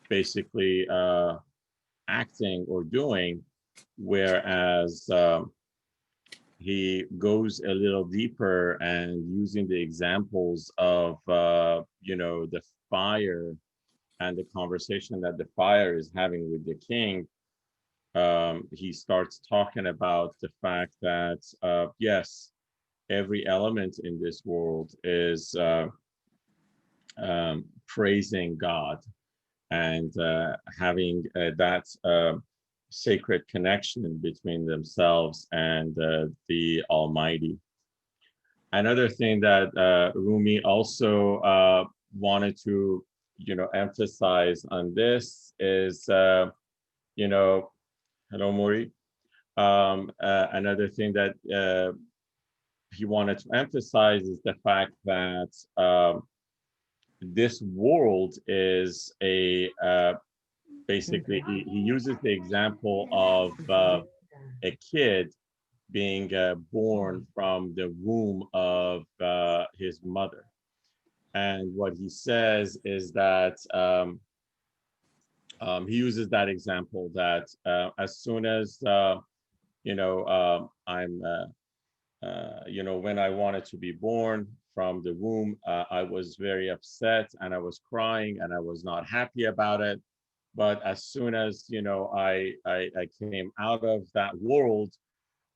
basically acting or doing, whereas he goes a little deeper and using the examples of the fire and the conversation that the fire is having with the king. He starts talking about the fact that yes, every element in this world is praising God and having that sacred connection between themselves and the Almighty. Another thing that Rumi also wanted to, emphasize on this is, you know, hello, Mori. Another thing that he wanted to emphasize is the fact that this world is basically, he uses the example of a kid being born from the womb of his mother. And what he says is that he uses that example that as soon as, I'm, when I wanted to be born from the womb, I was very upset and I was crying and I was not happy about it. But as soon as, I came out of that world,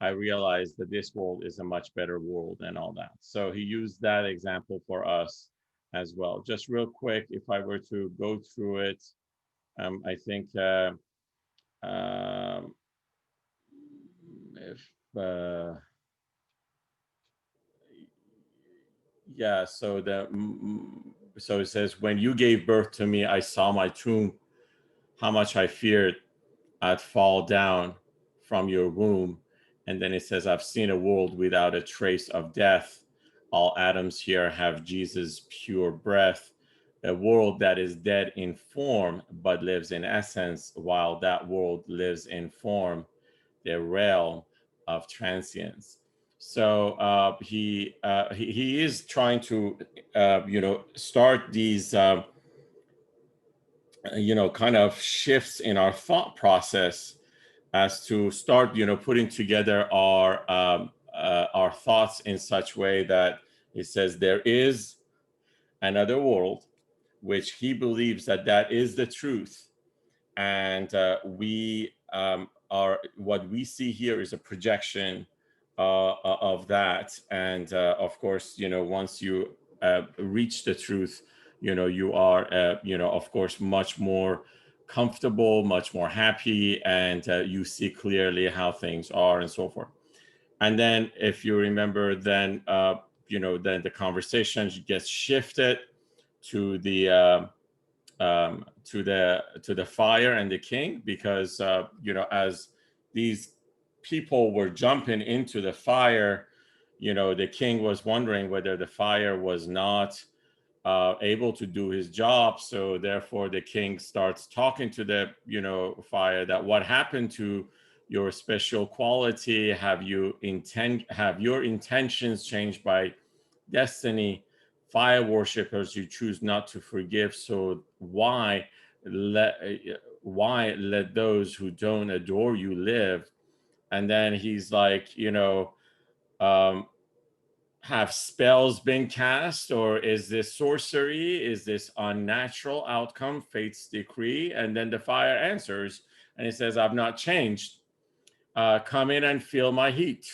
I realized that this world is a much better world and all that. So he used that example for us as well. Just real quick, if I were to go through it, I think um, if yeah, so it says, when you gave birth to me, I saw my tomb. How much I feared I'd fall down from your womb. And then it says, I've seen a world without a trace of death. All atoms here have Jesus' pure breath. A world that is dead in form, but lives in essence, while that world lives in form, the realm of transience. So he is trying to start these kind of shifts in our thought process as to start, putting together our thoughts in such way that it says there is another world, which he believes that that is the truth, and we are what we see here is a projection of that, and of course, once you reach the truth, you are, of course, much more comfortable, much more happy, and you see clearly how things are and so forth. And then if you remember, then then the conversation gets shifted to the to the fire and the king, because as these people were jumping into the fire, the king was wondering whether the fire was not able to do his job. So therefore the king starts talking to the fire, that what happened to your special quality? Have your intentions changed by destiny? Fire worshippers, you choose not to forgive, so let why let those who don't adore you live? And then he's like, um, have spells been cast, or is this sorcery? Is this unnatural outcome, fate's decree? And then the fire answers, and he says, I've not changed. Come in and feel my heat,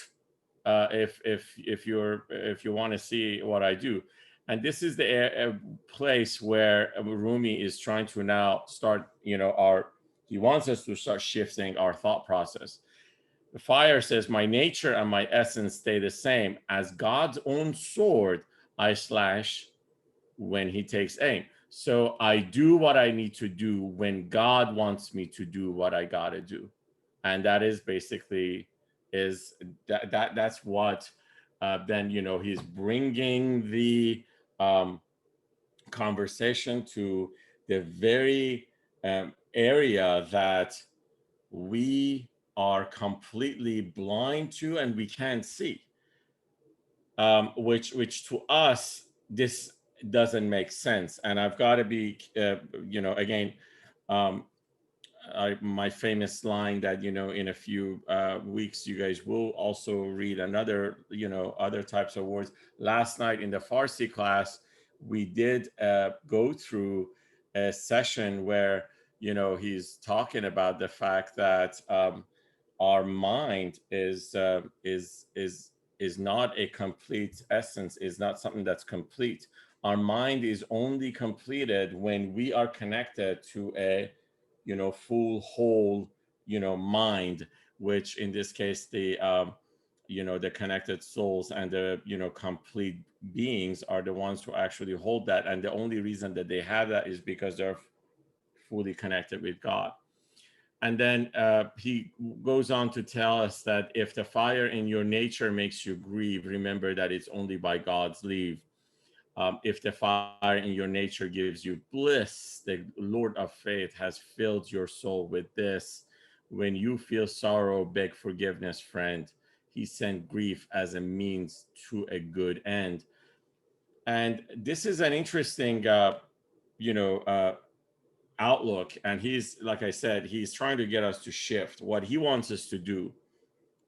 if you want to see what I do. And this is the place where Rumi is trying to now start, he wants us to start shifting our thought process. The fire says, my nature and my essence stay the same. As God's own sword, I slash when he takes aim. So I do what I need to do when God wants me to do what I gotta do. And that is basically is that's what then he's bringing the um, conversation to the very area that we are completely blind to and we can't see, which to us this doesn't make sense. And I've got to be again, Um, my famous line that, in a few weeks you guys will also read another, other types of words. Last night in the Farsi class, we did go through a session where, he's talking about the fact that our mind is not a complete essence, is not something that's complete. Our mind is only completed when we are connected to a, full whole, mind, which in this case the connected souls and the, complete beings are the ones who actually hold that, and the only reason that they have that is because they're fully connected with God. And then he goes on to tell us that if the fire in your nature makes you grieve, remember that it's only by God's leave. If the fire in your nature gives you bliss, the Lord of faith has filled your soul with this. When you feel sorrow, beg forgiveness, friend. He sent grief as a means to a good end. And this is an interesting, you know, uh, outlook. And he's, like I said, he's trying to get us to shift. What he wants us to do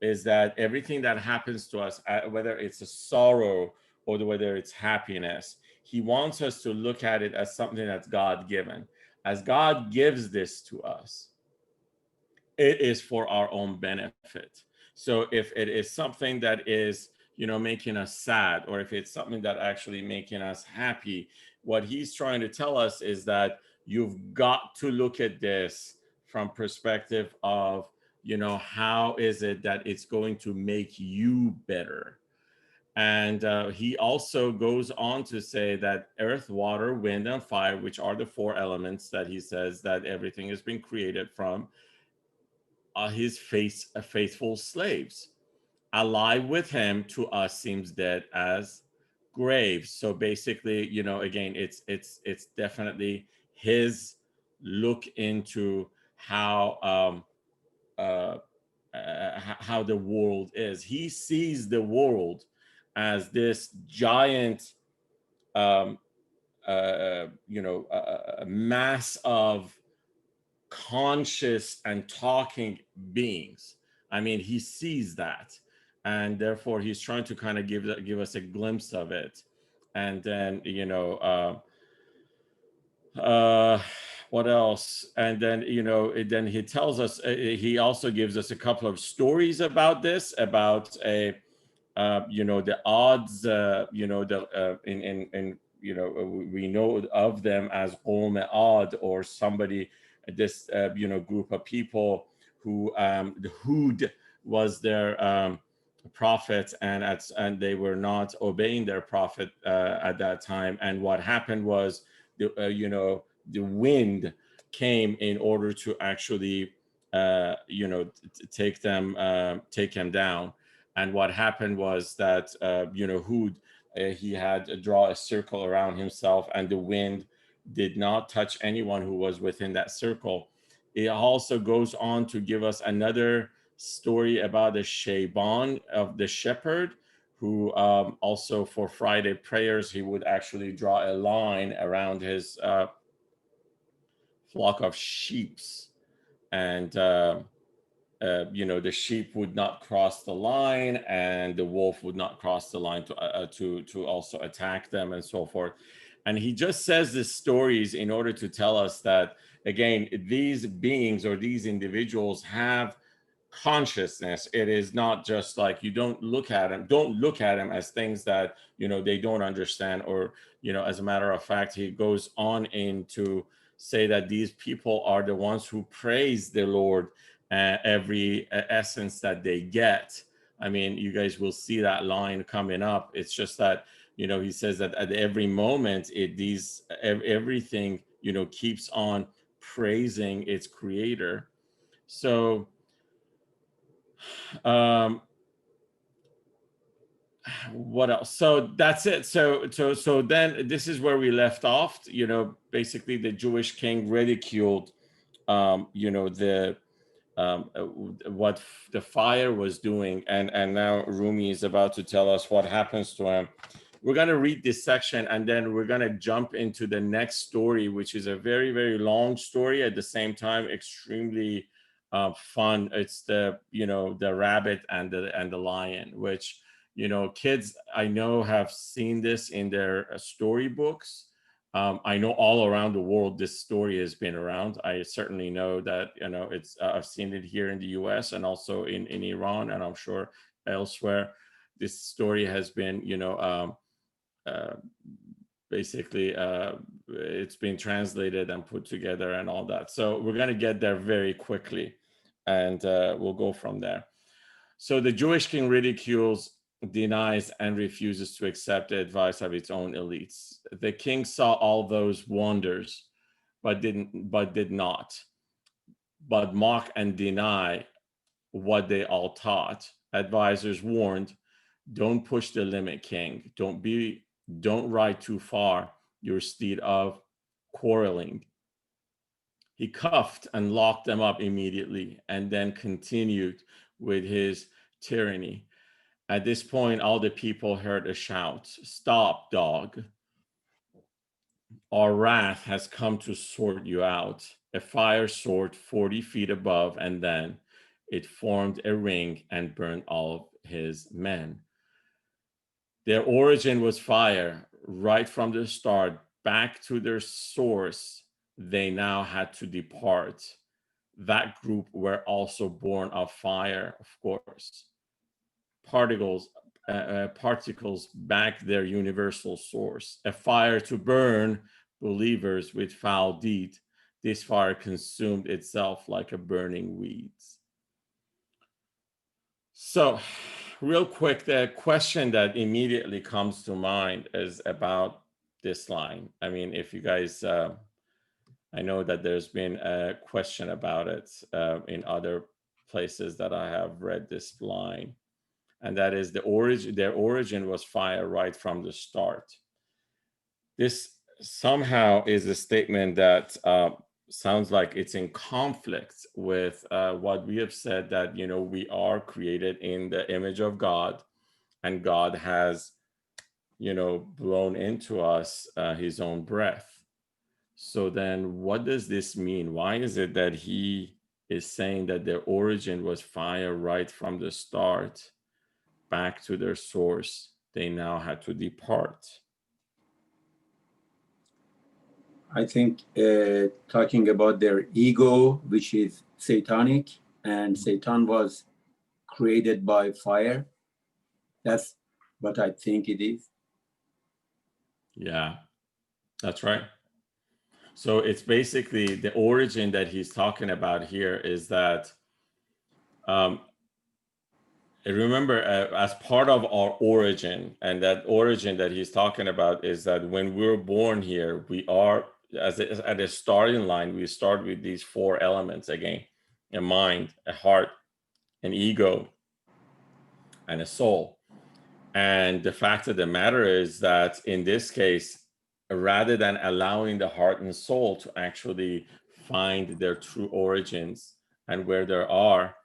is that everything that happens to us, whether it's a sorrow or whether it's happiness, he wants us to look at it as something that's God given. As God gives this to us, it is for our own benefit. So if it is something that is, making us sad, or if it's something that actually making us happy, what he's trying to tell us is that you've got to look at this from perspective of, how is it that it's going to make you better. And he also goes on to say that earth, water, wind, and fire, which are the four elements that he says that everything has been created from, his faithful slaves. Alive with him to us seems dead as graves. So basically, again, it's definitely his look into uh, how the world is. He sees the world as this giant, um, a mass of conscious and talking beings. I mean, he sees that, and therefore he's trying to kind of give us a glimpse of it. And then, uh, what else? And then, then he tells us, he also gives us a couple of stories about this, about the odds, in we know of them as Qawm Odd, or somebody, this, group of people who, the Hud was their prophet, and they were not obeying their prophet at that time. And what happened was, the wind came in order to actually, take him down. And what happened was that, Hud, he had to draw a circle around himself, and the wind did not touch anyone who was within that circle. It also goes on to give us another story about the Shaban of the shepherd, who, also for Friday prayers, he would actually draw a line around his flock of sheeps. And the sheep would not cross the line, and the wolf would not cross the line to also attack them, and so forth. And he just says these stories in order to tell us that, again, these beings or these individuals have consciousness. It is not just like, you don't look at them as things that, they don't understand. Or, as a matter of fact, he goes on into say that these people are the ones who praise the Lord, every essence that they get. I mean, you guys will see that line coming up. It's just that, he says that at every moment, everything, keeps on praising its creator. So, um what else? So that's it. So then this is where we left off. Basically the Jewish king ridiculed, the what the fire was doing. And now Rumi is about to tell us what happens to him we're going to read this section, and then we're going to jump into the next story, which is a very, very long story, at the same time extremely fun. It's the, the rabbit and the lion, which, kids I know have seen this in their storybooks. I know all around the world this story has been around. I certainly know that, it's I've seen it here in the US and also in Iran, and I'm sure elsewhere. This story has been, uh, basically it's been translated and put together and all that. So we're going to get there very quickly, and we'll go from there. So the Jewish king ridicules, denies, and refuses to accept the advice of its own elites. The king saw all those wonders, but did not, but mock and deny what they all taught. Advisors warned, don't push the limit, king. Don't ride too far, your steed of quarreling. He cuffed and locked them up immediately, and then continued with his tyranny. At this point, all the people heard a shout, "Stop, dog. Our wrath has come to sort you out." A fire soared 40 feet above, and then it formed a ring and burned all of his men. Their origin was fire. Right from the start, back to their source, they now had to depart. That group were also born of fire, of course. Particles back their universal source. A fire to burn believers with foul deed. This fire consumed itself like a burning weeds. So, real quick, the question that immediately comes to mind is about this line. I mean, if you guys, I know that there's been a question about it in other places that I have read this line, and that is their origin was fire right from the start. This somehow is a statement that sounds like it's in conflict with what we have said, that we are created in the image of God, and God has blown into us his own breath. So then what does this mean? Why is it that he is saying that their origin was fire right from the start, back to their source they now had to depart? I think talking about their ego, which is satanic, and Satan was created by fire. That's what I think it is. Yeah, that's right. So it's basically the origin that he's talking about here is that, remember, as part of our origin, and that origin that he's talking about is that when we're born here, we are, at a starting line, we start with these four elements again: a mind, a heart, an ego, and a soul. And the fact of the matter is that in this case, rather than allowing the heart and soul to actually find their true origins and where they are,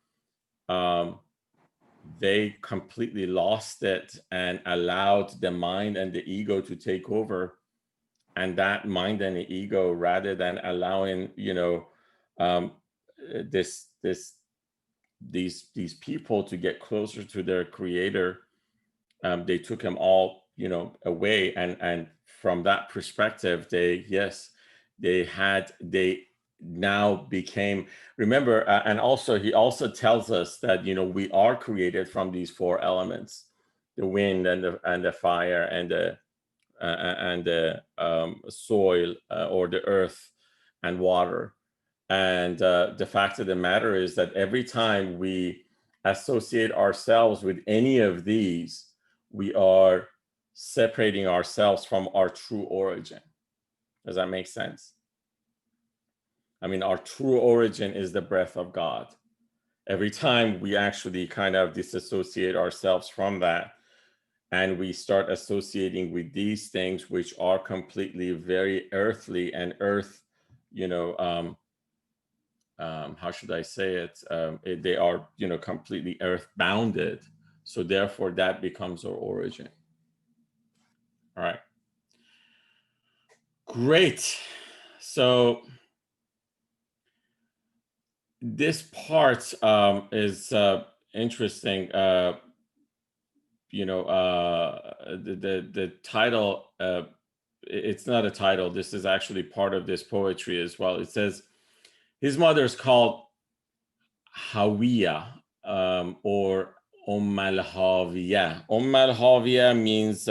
they completely lost it and allowed the mind and the ego to take over. And that mind and the ego, rather than allowing, um, these people to get closer to their creator, they took them all, away. And from that perspective, they now became, remember, and also he also tells us that, we are created from these four elements: the wind and the fire and the soil, or the earth and water. And the fact of the matter is that every time we associate ourselves with any of these, we are separating ourselves from our true origin. Does that make sense? I mean, our true origin is the breath of God. Every time we actually kind of disassociate ourselves from that, and we start associating with these things, which are completely very earthly and earth, how should I say it? They are, completely earth bounded. So therefore that becomes our origin. All right. Great. So this part is interesting. The title, it's not a title. This is actually part of this poetry as well. It says his mother is called Hawiya, or al Hawiya. Al Hawiya means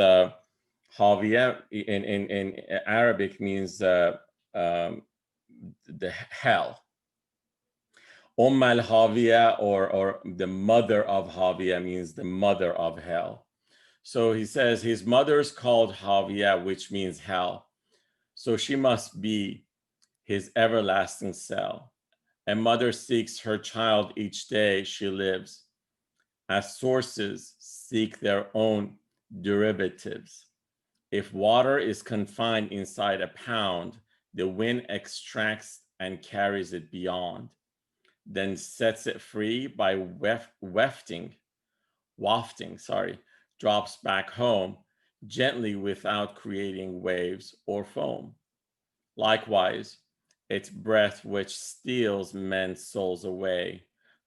Hawiya in Arabic means um, the hell. Al Hawiya, or the mother of Hawiya, means the mother of hell. So he says his mother is called Hawiya, which means hell. So she must be his everlasting cell. A mother seeks her child each day she lives, as sources seek their own derivatives. If water is confined inside a pound, the wind extracts and carries it beyond, then sets it free by wafting, drops back home gently without creating waves or foam. Likewise, its breath which steals men's souls away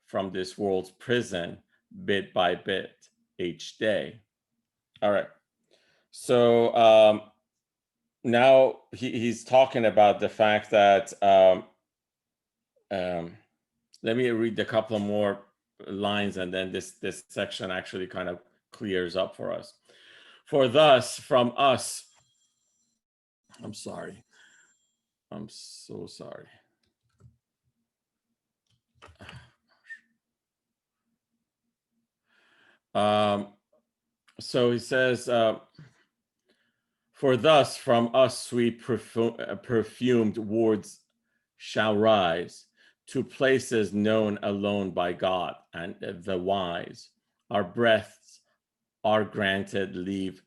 from this world's prison bit by bit each day. All right. So now he's talking about the fact that, let me read a couple more lines, and then this section actually kind of clears up for us. For thus from us, I'm sorry. I'm so sorry. So he says, for thus from us sweet perfumed words shall rise to places known alone by God and the wise. Our breaths are granted leave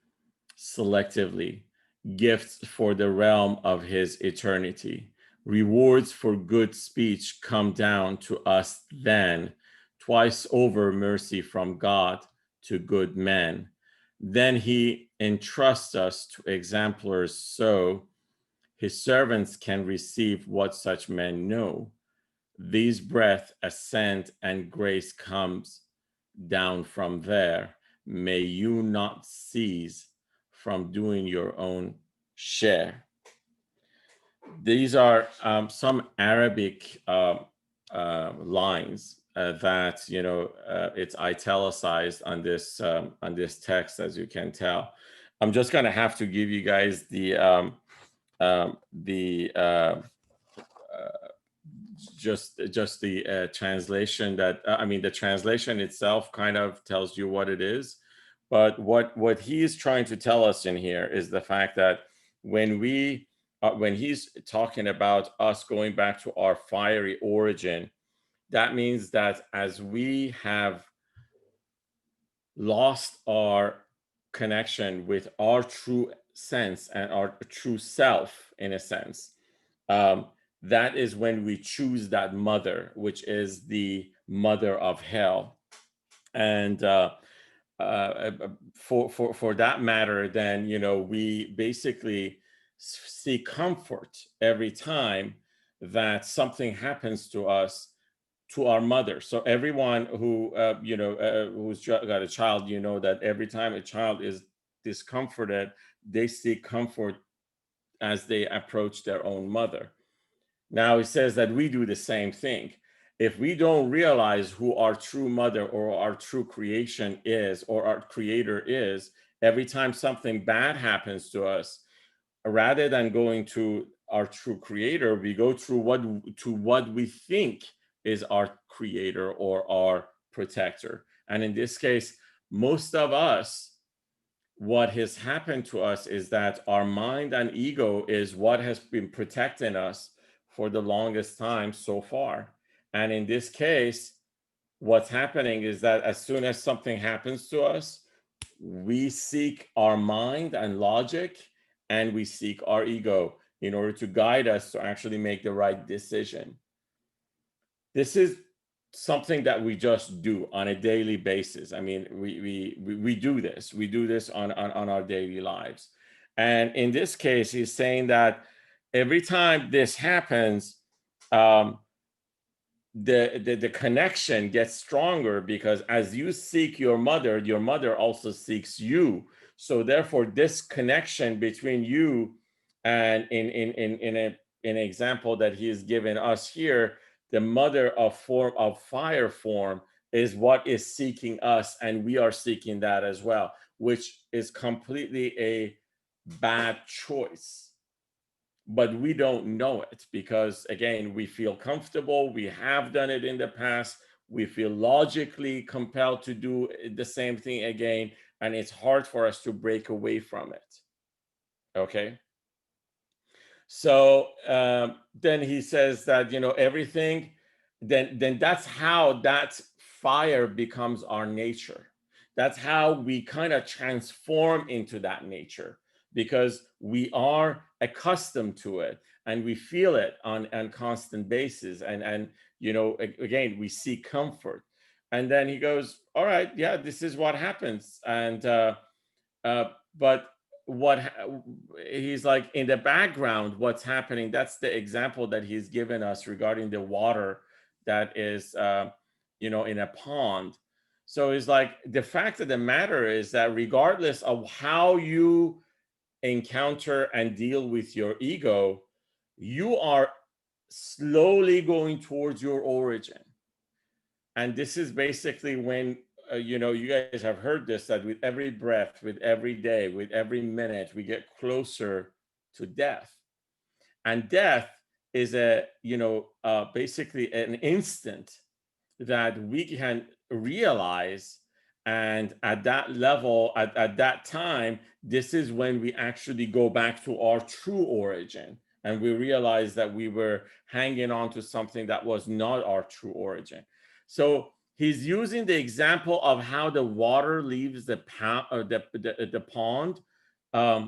selectively, gifts for the realm of his eternity. Rewards for good speech come down to us then, twice over mercy from God to good men. Then he entrusts us to exemplars so his servants can receive what such men know. These breath ascend and grace comes down from there. May you not cease from doing your own share. These are some Arabic lines that it's italicized on this text, as you can tell. I'm just going to have to give you guys the just the translation. That I mean, the translation itself kind of tells you what it is, but what he's trying to tell us in here is the fact that when he's talking about us going back to our fiery origin, that means that as we have lost our connection with our true sense and our true self, in a sense, that is when we choose that mother, which is the mother of hell. And for that matter, then we basically seek comfort every time that something happens to us, to our mother. So everyone who who's got a child, that every time a child is discomforted, they seek comfort as they approach their own mother. Now he says that we do the same thing. If we don't realize who our true mother or our true creation is, or our creator is, every time something bad happens to us, rather than going to our true creator, we go through what we think is our creator or our protector. And in this case, most of us, what has happened to us is that our mind and ego is what has been protecting us for the longest time so far. And in this case, what's happening is that as soon as something happens to us, we seek our mind and logic, and we seek our ego in order to guide us to actually make the right decision. This is something that we just do on a daily basis. I mean, we do this. We do this on our daily lives. And in this case, he's saying that every time this happens, um, the connection gets stronger, because as you seek your mother also seeks you. So therefore, this connection between you and in an example that he has given us here, the mother of form of fire form is what is seeking us, and we are seeking that as well, which is completely a bad choice. But we don't know it because, again, we feel comfortable. We have done it in the past. We feel logically compelled to do the same thing again. And it's hard for us to break away from it. Okay. So then he says that, everything, then that's how that fire becomes our nature. That's how we kind of transform into that nature, because we are accustomed to it and we feel it on constant basis. And again, we seek comfort. And then he goes, all right, yeah, this is what happens. And uh, but what he's like, in the background, what's happening, that's the example that he's given us regarding the water that is in a pond. So it's like, the fact of the matter is that regardless of how you encounter and deal with your ego, you are slowly going towards your origin. And this is basically when you guys have heard this, that with every breath, with every day, with every minute, we get closer to death. And death is basically an instant that we can realize. And at that level, at that time, this is when we actually go back to our true origin, and we realize that we were hanging on to something that was not our true origin. So he's using the example of how the water leaves the pond.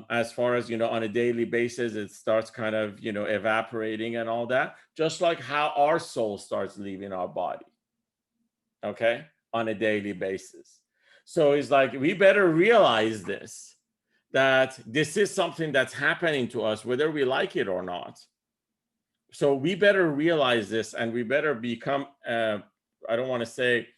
As far as on a daily basis, it starts kind of evaporating and all that, just like how our soul starts leaving our body, okay, on a daily basis. So it's like, we better realize this, that this is something that's happening to us, whether we like it or not. So we better realize this, and we better become, I don't want to say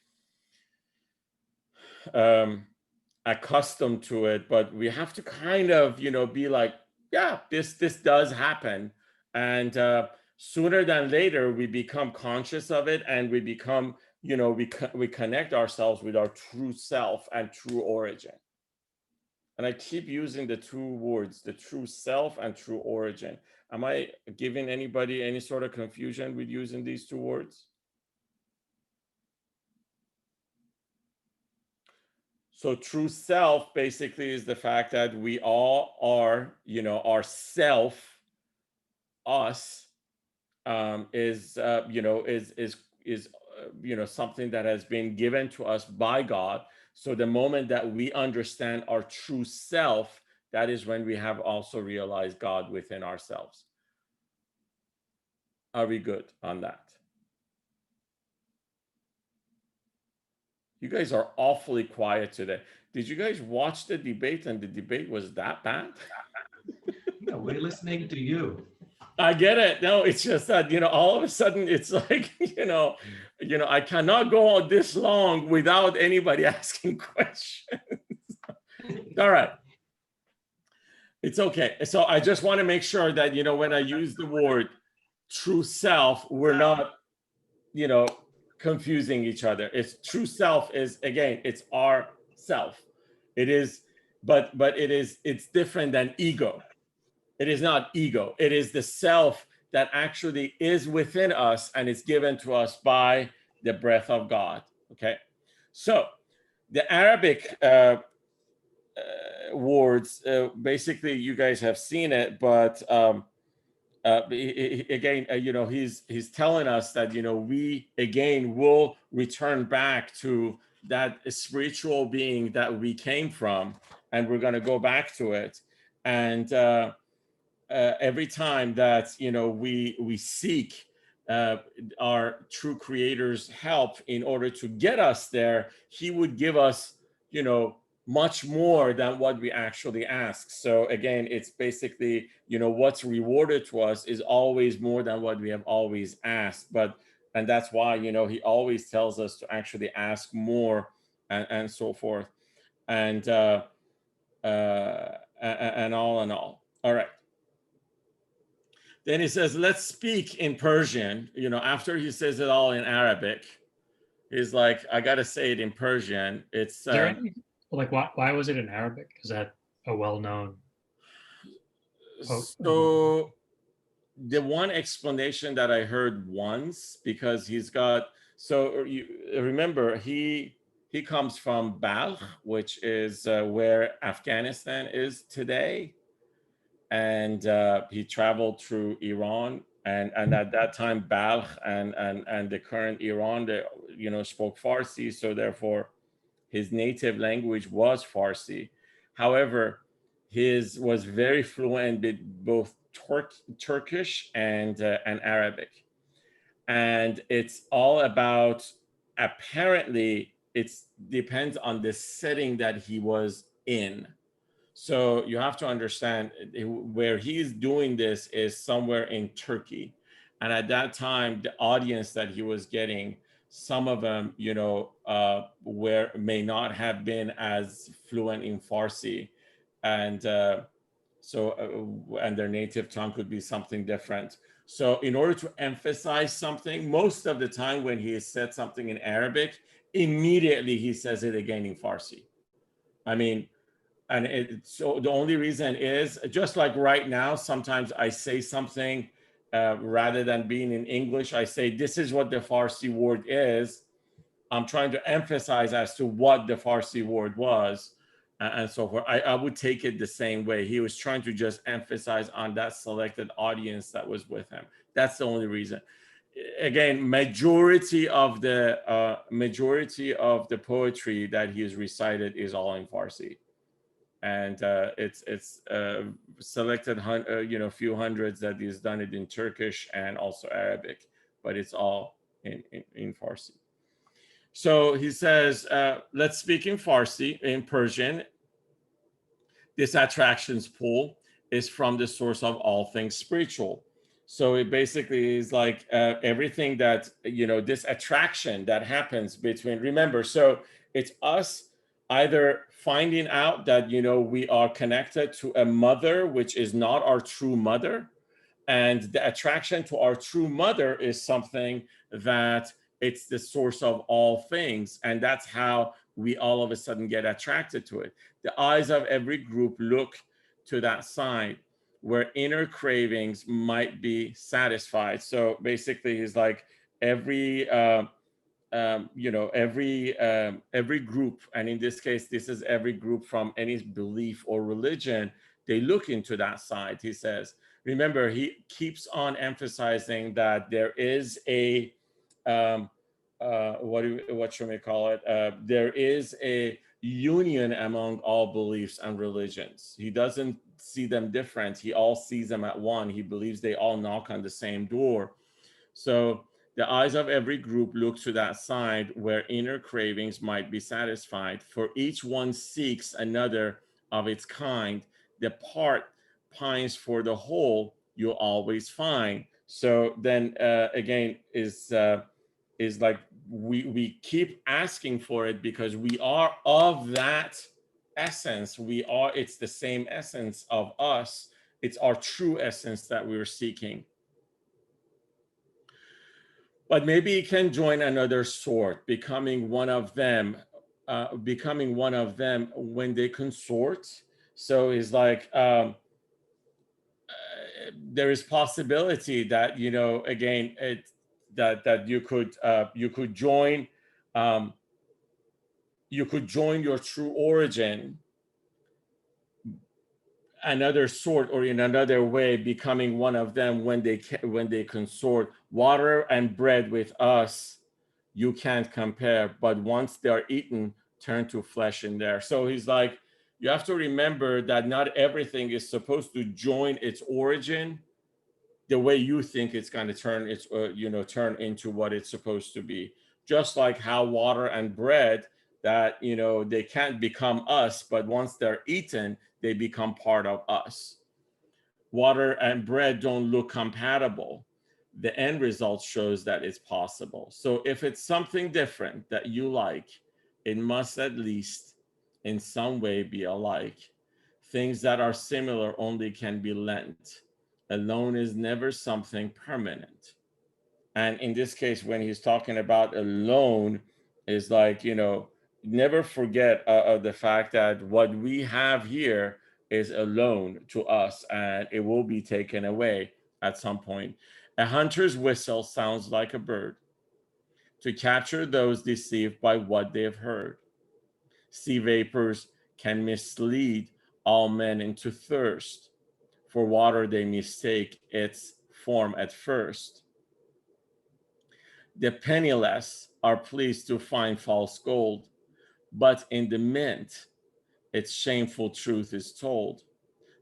accustomed to it, but we have to kind of, be like, yeah, this does happen. And sooner than later, we become conscious of it, and we become, we connect ourselves with our true self and true origin. And I keep using the two words, the true self and true origin. Am I giving anybody any sort of confusion with using these two words? So true self basically is the fact that we all are, our self, us, is something that has been given to us by God. So the moment that we understand our true self, that is when we have also realized God within ourselves. Are we good on that? You guys are awfully quiet today. Did you guys watch the debate, and the debate was that bad? Yeah, we're listening to you. I get it. No, it's just that, all of a sudden it's like, I cannot go on this long without anybody asking questions. All right. It's okay. So I just want to make sure that, when I use the word true self, we're not, confusing each other. It's true self is, again, it's our self. It is, but it's different than ego. It is not ego. It is the self that actually is within us, and it's given to us by the breath of God. Okay. So the Arabic words, basically, you guys have seen it, but again, he's telling us that, we again will return back to that spiritual being that we came from, and we're going to go back to it. And every time that we seek our true creator's help in order to get us there, he would give us much more than what we actually ask. So again, it's basically, what's rewarded to us is always more than what we have always asked. And that's why, he always tells us to actually ask more, and so forth. And and all in all. All right. Then he says, let's speak in Persian. After he says it all in Arabic, he's like, I got to say it in Persian. It's Is there any, like, why was it in Arabic? Is that a well-known quote? so the one explanation that I heard once, because he's got, so you remember, he comes from Balkh, which is where Afghanistan is today. And he traveled through Iran, and at that time Balkh and the current Iran, they spoke Farsi, so therefore his native language was Farsi. However, his was very fluent in both Turkish and Arabic, and it's all about, apparently it depends on the setting that he was in. So you have to understand, where he's doing this is somewhere in Turkey. And at that time, the audience that he was getting, some of them, may not have been as fluent in Farsi. And and their native tongue could be something different. So in order to emphasize something, most of the time when he has said something in Arabic, immediately he says it again in Farsi. I mean, so the only reason is, just like right now, sometimes I say something, rather than being in English, I say, this is what the Farsi word is. I'm trying to emphasize as to what the Farsi word was, and so forth. I would take it the same way. He was trying to just emphasize on that selected audience that was with him. That's the only reason. Again, majority of the poetry that he has recited is all in Farsi. And it's selected few hundreds that he's done it in Turkish and also Arabic, but it's all in Farsi. So he says, let's speak in Farsi, in Persian. This attractions pull is from the source of all things spiritual. So it basically is like everything that, this attraction that happens between, remember, so it's us either finding out that, we are connected to a mother, which is not our true mother. And the attraction to our true mother is something that it's the source of all things. And that's how we all of a sudden get attracted to it. The eyes of every group look to that side where inner cravings might be satisfied. So basically, he's like, every group, and in this case, this is every group from any belief or religion, they look into that side. He says, remember, he keeps on emphasizing that there is a what should we call it? There is a union among all beliefs and religions. He doesn't see them different. He all sees them at one. He believes they all knock on the same door. So the eyes of every group look to that side where inner cravings might be satisfied. For each one seeks another of its kind. The part pines for the whole, you'll always find. So then again is like we keep asking for it because we are of that essence. It's the same essence of us. It's our true essence that we're seeking. But maybe he can join another sort, becoming one of them when they consort. So it's like there is possibility that, again, that you could join your true origin, another sort, or in another way, becoming one of them when they consort. Water and bread with us you can't compare, but once they are eaten, turn to flesh in there. So he's like, you have to remember that not everything is supposed to join its origin the way you think it's going to turn into what it's supposed to be. Just like how water and bread that, you know, they can't become us, but once they're eaten, they become part of us. Water and bread don't look compatible. The end result shows that it's possible. So if it's something different that you like, it must at least in some way be alike. Things that are similar only can be lent. Alone is never something permanent. And in this case, when he's talking about alone, is like, you know, never forget the fact that what we have here is alone to us, and it will be taken away at some point. A hunter's whistle sounds like a bird to capture those deceived by what they've heard. Sea vapors can mislead all men into thirst. For water, they mistake its form at first. The penniless are pleased to find false gold, but in the mint, its shameful truth is told.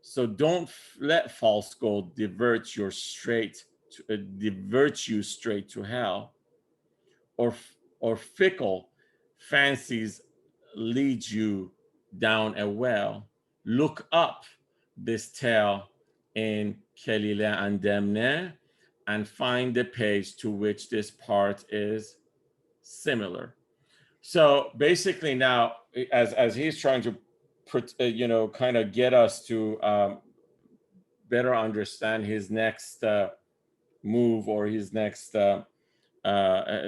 So don't let false gold divert you straight to hell, or fickle fancies lead you down a well. Look up this tale in Kelile and Demne and find the page to which this part is similar. So basically now, as he's trying to you know, kind of get us to better understand his next move or his next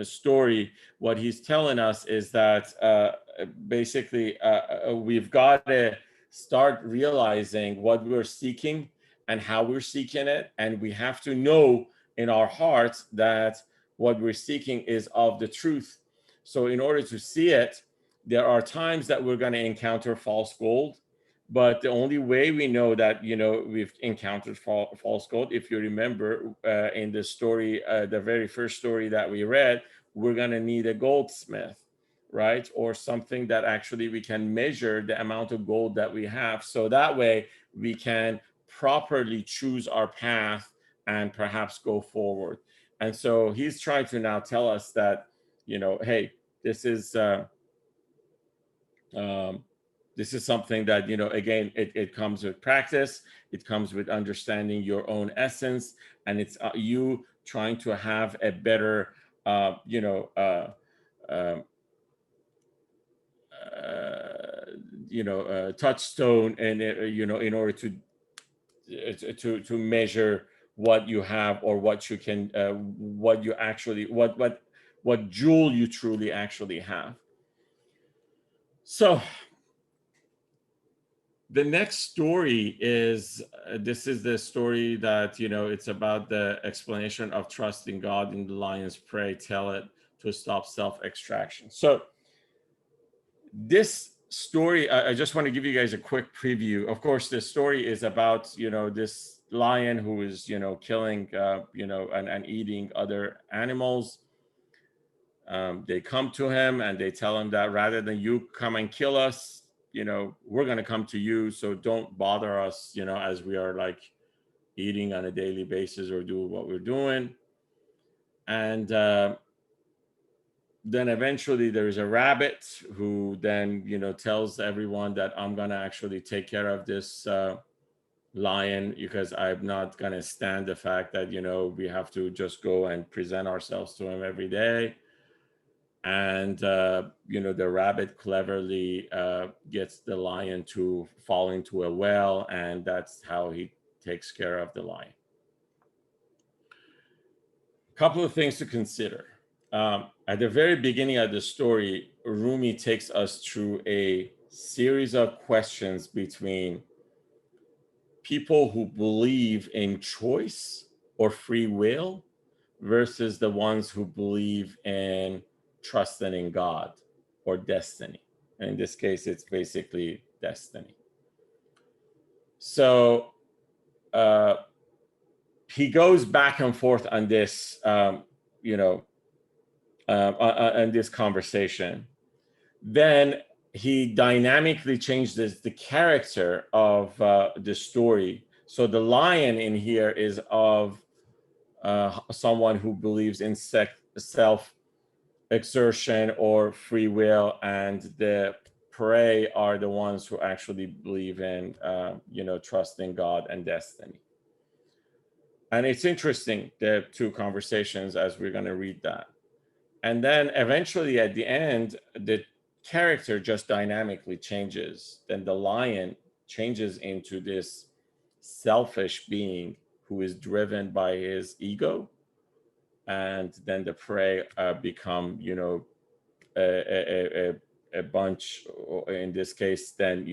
story, what he's telling us is that basically we've got to start realizing what we're seeking and how we're seeking it, and we have to know in our hearts that what we're seeking is of the truth. So in order to see it, there are times that we're going to encounter false gold, but the only way we know that, you know, we've encountered false gold, if you remember in the story, the very first story that we read, we're going to need a goldsmith, right? Or something that actually we can measure the amount of gold that we have. So that way we can properly choose our path and perhaps go forward. And so he's trying to now tell us that, you know, hey, this is something that, you know, again, it comes with practice. It comes with understanding your own essence, and it's you trying to have a better, touchstone, and you know, in order to measure what you have, or what you can, what you actually, what jewel you truly actually have. So the next story is this is the story that, you know, it's about the explanation of trusting God in the lion's prey. Tell it to stop self-extraction. So this story, I just want to give you guys a quick preview. Of course, this story is about, you know, this lion who is, you know, killing, and eating other animals. They come to him and they tell him that rather than you come and kill us, you know, we're going to come to you. So don't bother us, you know, as we are like eating on a daily basis or do what we're doing. And then eventually there's a rabbit who then, you know, tells everyone that I'm going to actually take care of this lion, because I'm not going to stand the fact that, you know, we have to just go and present ourselves to him every day. And, the rabbit cleverly gets the lion to fall into a well, and that's how he takes care of the lion. A couple of things to consider. At the very beginning of the story, Rumi takes us through a series of questions between people who believe in choice or free will versus the ones who believe in trusting in God or destiny. In this case, it's basically destiny. So he goes back and forth on this, on this conversation. Then he dynamically changes the character of the story. So the lion in here is of someone who believes in self exertion or free will, and the prey are the ones who actually believe in, trust in God and destiny. And it's interesting, the two conversations, as we're going to read that. And then eventually at the end, the character just dynamically changes. Then the lion changes into this selfish being who is driven by his ego. And then the prey become, a bunch, or in this case, then,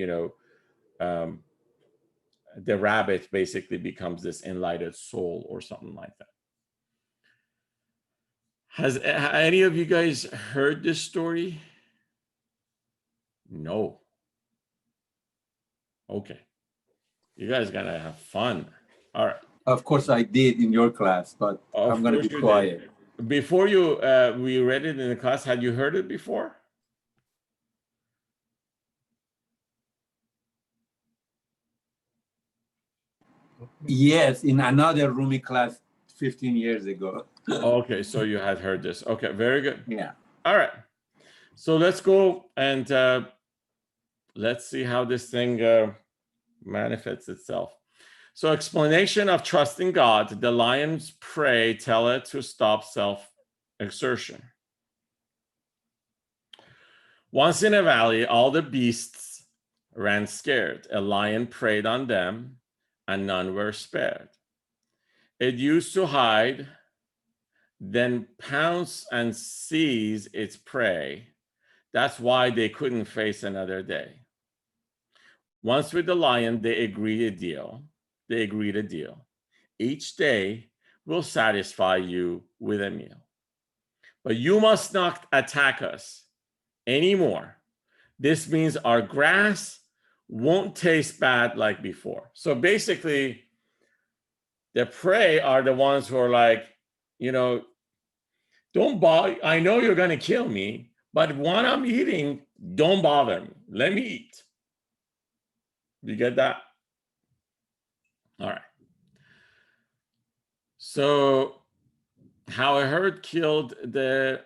the rabbit basically becomes this enlightened soul or something like that. Has any of you guys heard this story? No. Okay. You guys gonna have fun. All right. Of course, I did in your class, but I'm going to be quiet. Before we read it in the class, had you heard it before? Yes, in another Rumi class 15 years ago. Okay, so you had heard this. Okay, very good. Yeah. All right. So let's go and let's see how this thing manifests itself. So, explanation of trusting God. The lion's prey tell it to stop self-exertion. Once in a valley, all the beasts ran scared. A lion preyed on them, and none were spared. It used to hide, then pounce and seize its prey. That's why they couldn't face another day. Once with the lion, they agreed a deal. Each day will satisfy you with a meal. But you must not attack us anymore. This means our grass won't taste bad like before. So basically, the prey are the ones who are like, don't bother. I know you're going to kill me, but when I'm eating, don't bother me. Let me eat. You get that? All right. So how a herd killed the,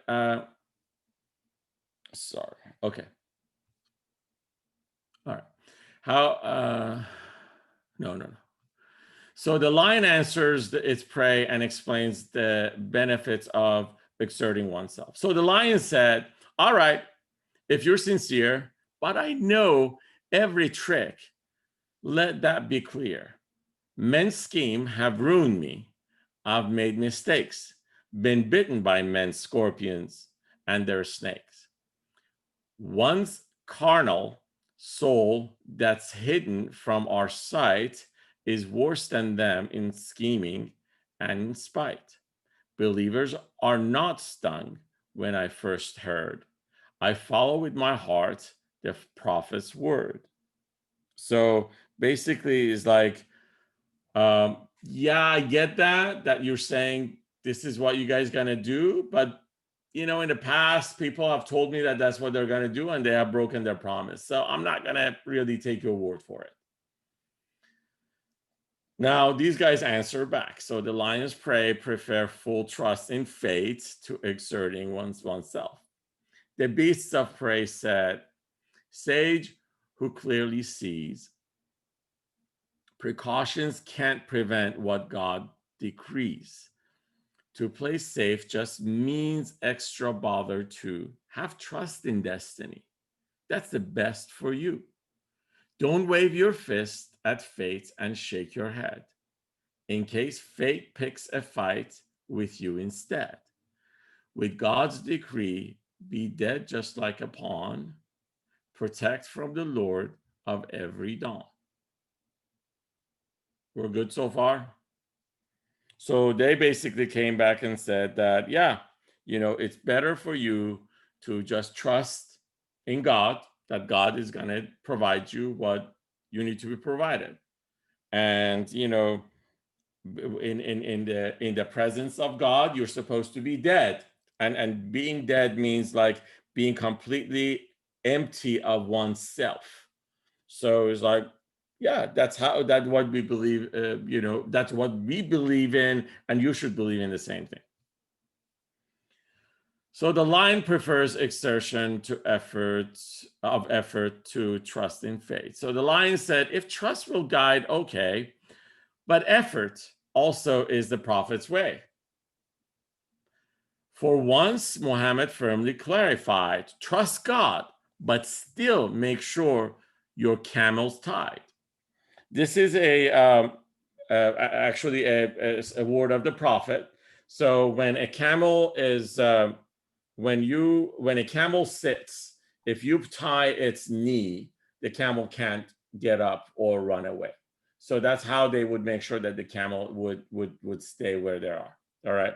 okay. All right. How, no. So the lion answers its prey and explains the benefits of exerting oneself. So the lion said, all right, if you're sincere, but I know every trick, let that be clear. Men's scheme have ruined me. I've made mistakes, been bitten by men's scorpions and their snakes. One's carnal soul that's hidden from our sight is worse than them in scheming and in spite. Believers are not stung when I first heard. I follow with my heart the prophet's word. So basically, it's like, yeah, I get that you're saying this is what you guys gonna do, but in the past, people have told me that that's what they're gonna do, and they have broken their promise. So I'm not gonna really take your word for it. Now, these guys answer back. So the lion's prey prefer full trust in fate to exerting oneself. The beasts of prey said, sage who clearly sees, precautions can't prevent what God decrees. To play safe just means extra bother to have trust in destiny. That's the best for you. Don't wave your fist at fate and shake your head, in case fate picks a fight with you instead. With God's decree, be dead just like a pawn. Protect from the Lord of every dawn. We're good so far? So they basically came back and said that, yeah, it's better for you to just trust in God, that God is going to provide you what you need to be provided. And, in the presence of God, you're supposed to be dead. And being dead means like being completely empty of oneself. So it's like, yeah, that's what we believe, that's what we believe in, and you should believe in the same thing. So the lion prefers exertion to effort to trust in faith. So the lion said, if trust will guide, okay, but effort also is the prophet's way. For once, Muhammad firmly clarified, trust God, but still make sure your camel's tied. This is actually a word of the prophet. So when a camel is when a camel sits, if you tie its knee, the camel can't get up or run away. So that's how they would make sure that the camel would stay where they are. All right.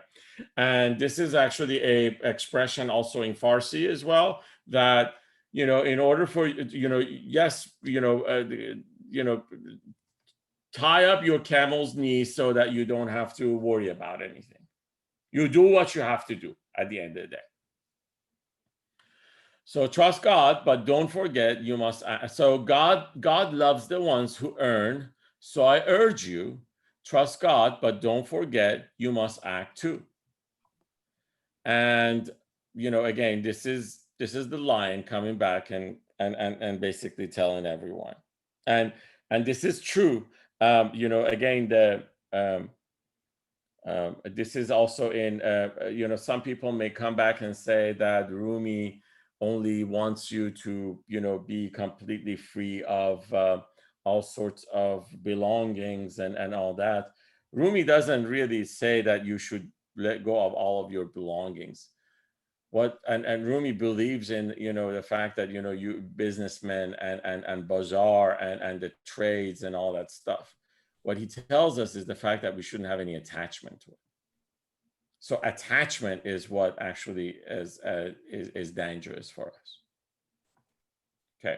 And this is actually a expression also in Farsi as well, that, in order for, yes, tie up your camel's knee so that you don't have to worry about anything. You do what you have to do at the end of the day. So trust God, but don't forget you must. So God loves the ones who earn. So I urge you, trust God, but don't forget you must act too. And again, this is the lion coming back and basically telling everyone, and this is true. Again, this is also in some people may come back and say that Rumi only wants you to be completely free of all sorts of belongings and all that. Rumi doesn't really say that you should let go of all of your belongings. And Rumi believes in the fact that you businessmen and bazaar and the trades and all that stuff. What he tells us is the fact that we shouldn't have any attachment to it. So attachment is what actually is dangerous for us. Okay.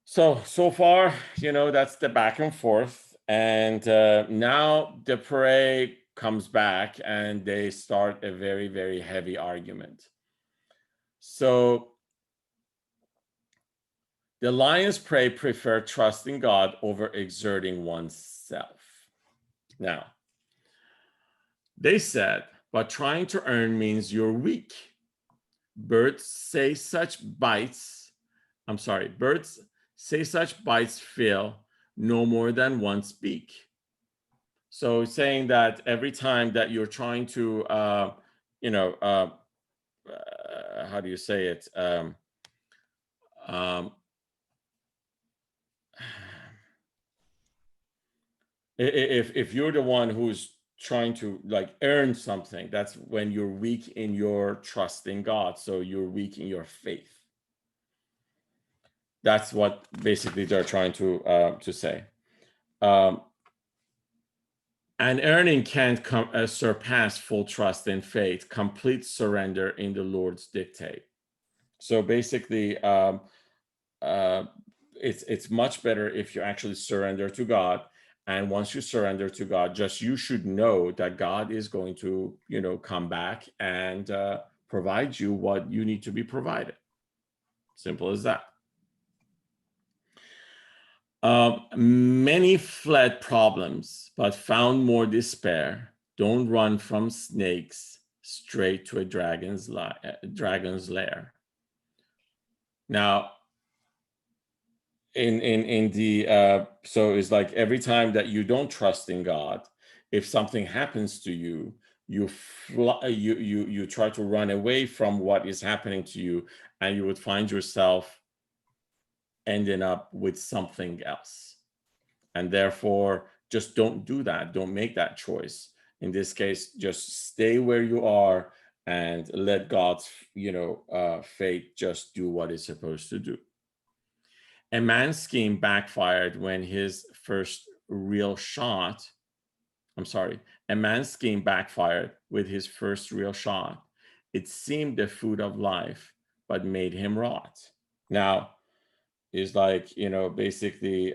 So far, that's the back and forth. And now the prey comes back and they start a very, very heavy argument. So the lion's prey prefer trusting God over exerting oneself. Now, they said, but trying to earn means you're weak. Birds say such bites fail no more than once speak. So saying that every time that you're trying to, how do you say it? If you're the one who's trying to earn something, that's when you're weak in your trust in God. So you're weak in your faith. That's what basically they're trying to say. And earning can't surpass full trust in faith, complete surrender in the Lord's dictate. So basically, it's much better if you actually surrender to God. And once you surrender to God, you should know that God is going to, come back and provide you what you need to be provided. Simple as that. Many fled problems, but found more despair. Don't run from snakes straight to a dragon's lair. Now, in the so it's like every time that you don't trust in God, if something happens to you, you try to run away from what is happening to you, and you would find yourself ending up with something else. And therefore, just don't do that. Don't make that choice. In this case, just stay where you are and let God's, fate just do what it's supposed to do. A man's scheme backfired when his first real shot. A man's scheme backfired with his first real shot. It seemed the food of life, but made him rot. Now, is basically,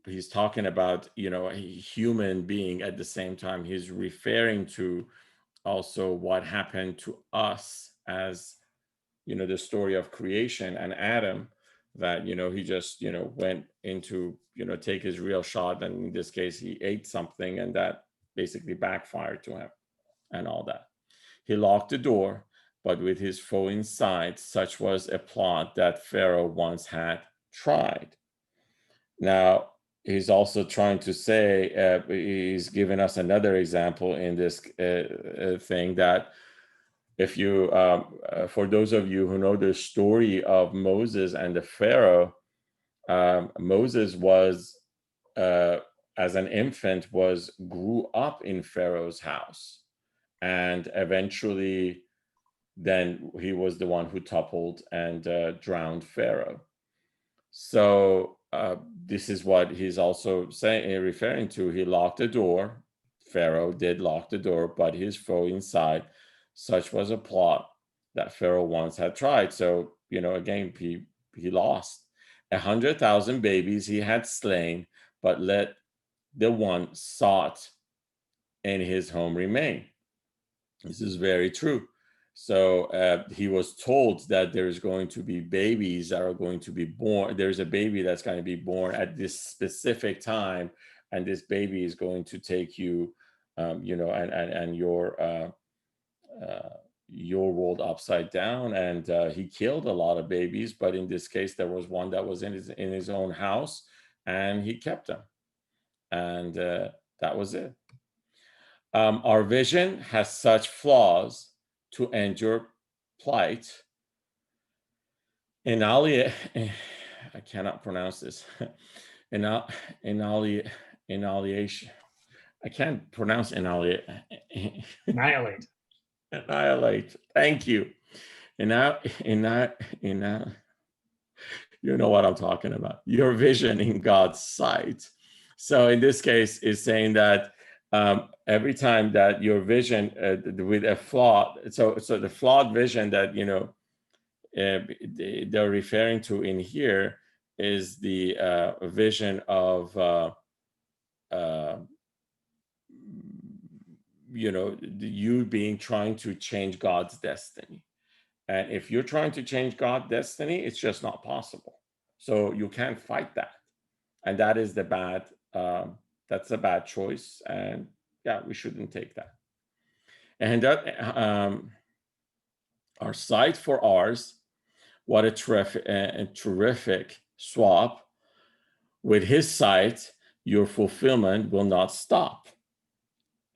he's talking about, a human being. At the same time, he's referring to also what happened to us as, the story of creation and Adam, that, he just, went into, take his real shot. And in this case, he ate something and that basically backfired to him. and all that. He locked the door, but with his foe inside, such was a plot that Pharaoh once had tried. Now, he's also trying to say, he's given us another example in this thing, that if you, for those of you who know the story of Moses and the Pharaoh, Moses was, as an infant, grew up in Pharaoh's house, and eventually then he was the one who toppled and drowned Pharaoh. So this is what he's also saying, referring to. He locked the door. Pharaoh did lock the door, but his foe inside. Such was a plot that Pharaoh once had tried. So, again, he lost. 100,000 babies he had slain, but let the one sought in his home remain. This is very true. So he was told that there's going to be babies that are going to be born. There's a baby that's going to be born at this specific time, and this baby is going to take you, and your world upside down. And he killed a lot of babies, but in this case, there was one that was in his own house, and he kept them, and that was it. Our vision has such flaws to end your plight. I cannot pronounce this. Annihilation. I can't pronounce annihilate. Annihilate. Thank you. You know what I'm talking about. Your vision in God's sight. So in this case, is saying that every time that your vision with a flaw, so the flawed vision that they're referring to in here is the vision of you being trying to change God's destiny. And if you're trying to change God's destiny, it's just not possible. So you can't fight that, and that is the bad. That's a bad choice, and yeah, we shouldn't take that. And that our sight for ours, what a terrific swap. With his sight, your fulfillment will not stop.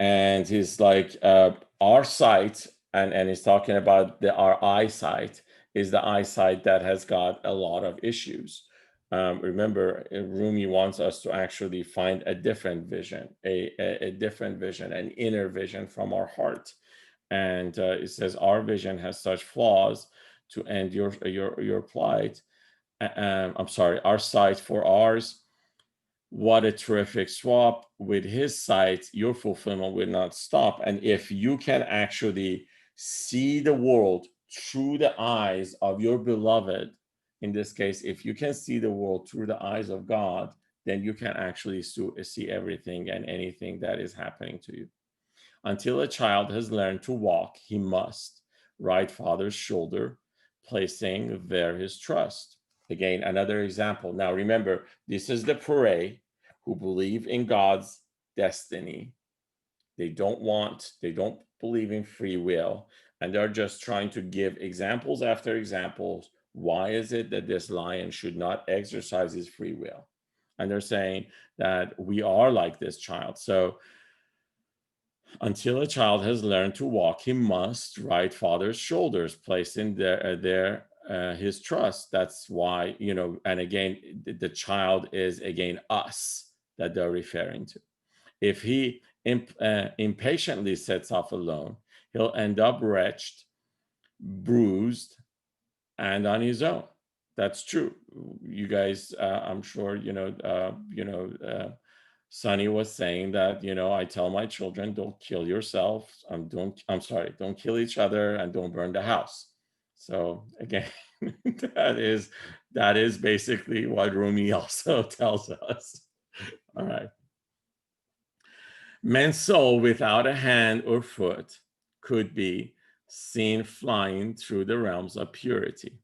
And he's like, our sight, and he's talking about our eyesight, is the eyesight that has got a lot of issues. Remember, Rumi wants us to actually find a different vision, a different vision, an inner vision from our heart. And it says, our vision has such flaws to end your plight. I'm sorry, our sight for ours. What a terrific swap. With his sight, your fulfillment will not stop. And if you can actually see the world through the eyes of your beloved, in this case, if you can see the world through the eyes of God, then you can actually see everything and anything that is happening to you. Until a child has learned to walk, he must ride father's shoulder, placing there his trust. Again, another example. Now remember, this is the Pare who believe in God's destiny. They don't believe in free will, and they're just trying to give examples after examples. Why is it that this lion should not exercise his free will? And they're saying that we are like this child. So until a child has learned to walk, he must ride father's shoulders, placing his trust. That's why, and again, the child is again us that they're referring to. If he impatiently sets off alone, he'll end up wretched, bruised, and on his own. That's true. You guys, I'm sure, Sonny was saying that, I tell my children, don't kill yourself. Don't kill each other, and don't burn the house. So again, that is basically what Rumi also tells us. All right. Man's soul without a hand or foot could be seen flying through the realms of purity.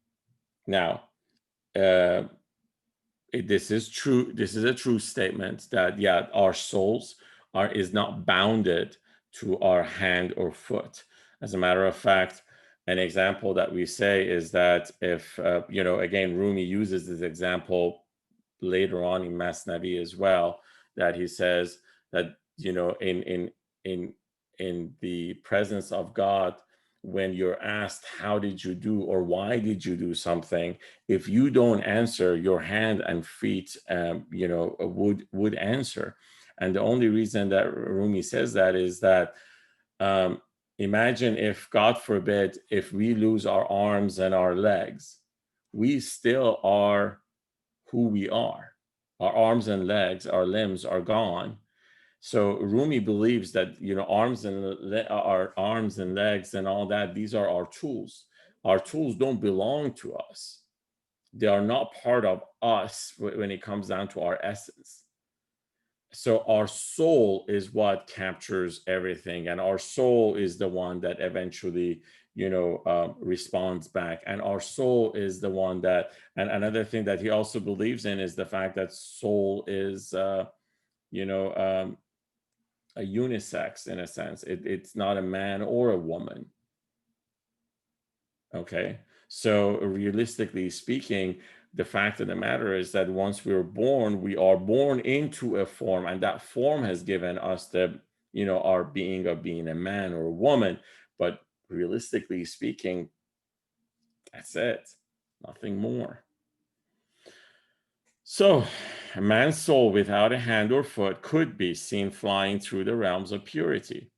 Now, this is true. This is a true statement that, yeah, our souls is not bounded to our hand or foot. As a matter of fact, an example that we say is that if, again, Rumi uses this example later on in Masnavi as well, that he says that, in the presence of God, when you're asked, how did you do, or why did you do something, if you don't answer, your hand and feet, would answer. And the only reason that Rumi says that is that, imagine if, God forbid, if we lose our arms and our legs, we still are who we are. Our arms and legs, our limbs are gone. So Rumi believes that, our arms and legs and all that, these are our tools. Our tools don't belong to us. They are not part of us when it comes down to our essence. So our soul is what captures everything, and our soul is the one that eventually, responds back. And our soul is the one that, and another thing that he also believes in is the fact that soul is, a unisex in a sense. It's not a man or a woman. Okay. So realistically speaking, the fact of the matter is that once we're born, we are born into a form, and that form has given us the, our being of being a man or a woman. But realistically speaking, that's it, nothing more. So a man's soul without a hand or foot could be seen flying through the realms of purity.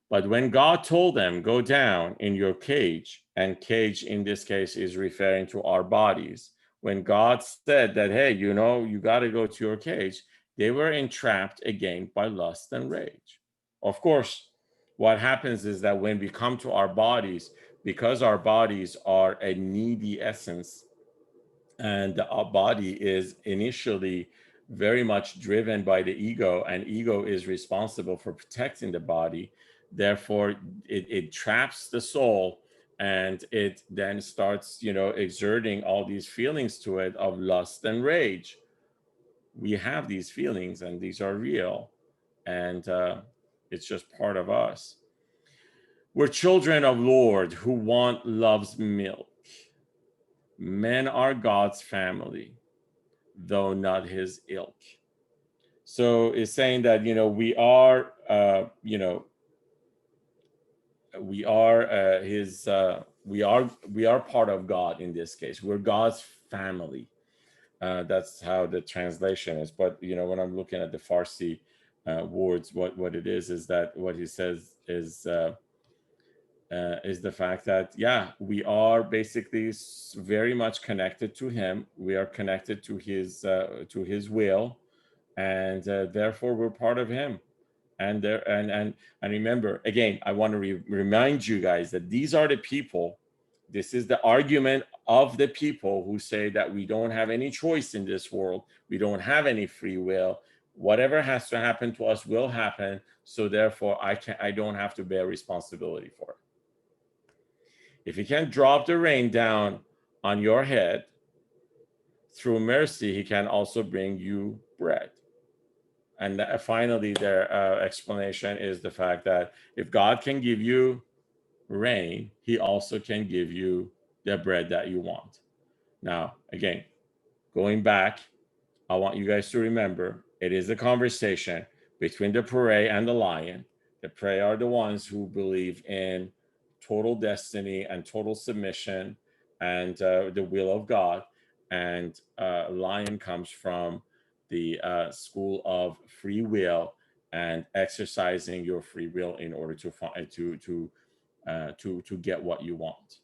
But when God told them, go down in your cage, and cage in this case is referring to our bodies. When God said that, hey, you got to go to your cage, they were entrapped again by lust and rage. Of course, what happens is that when we come to our bodies, because our bodies are a needy essence, and our body is initially very much driven by the ego, and ego is responsible for protecting the body. Therefore, it traps the soul, and it then starts, exerting all these feelings to it of lust and rage. We have these feelings, and these are real, and it's just part of us. We're children of Lord who want love's milk. Men are God's family, though not his ilk. So it's saying that, we are, we are part of God in this case. We're God's family. That's how the translation is. But, when I'm looking at the Farsi words, what it is that what he says is the fact that, we are basically very much connected to him. We are connected to his will, and therefore we're part of him. And there, and remember, again, I want to remind you guys that these are the people. This is the argument of the people who say that we don't have any choice in this world. We don't have any free will. Whatever has to happen to us will happen. So therefore, I don't have to bear responsibility for it. If he can drop the rain down on your head, through mercy, he can also bring you bread. And finally, their explanation is the fact that if God can give you rain, he also can give you the bread that you want. Now, again, going back, I want you guys to remember, it is a conversation between the prey and the lion. The prey are the ones who believe in total destiny and total submission and the will of God. And lion comes from the school of free will and exercising your free will in order to get what you want.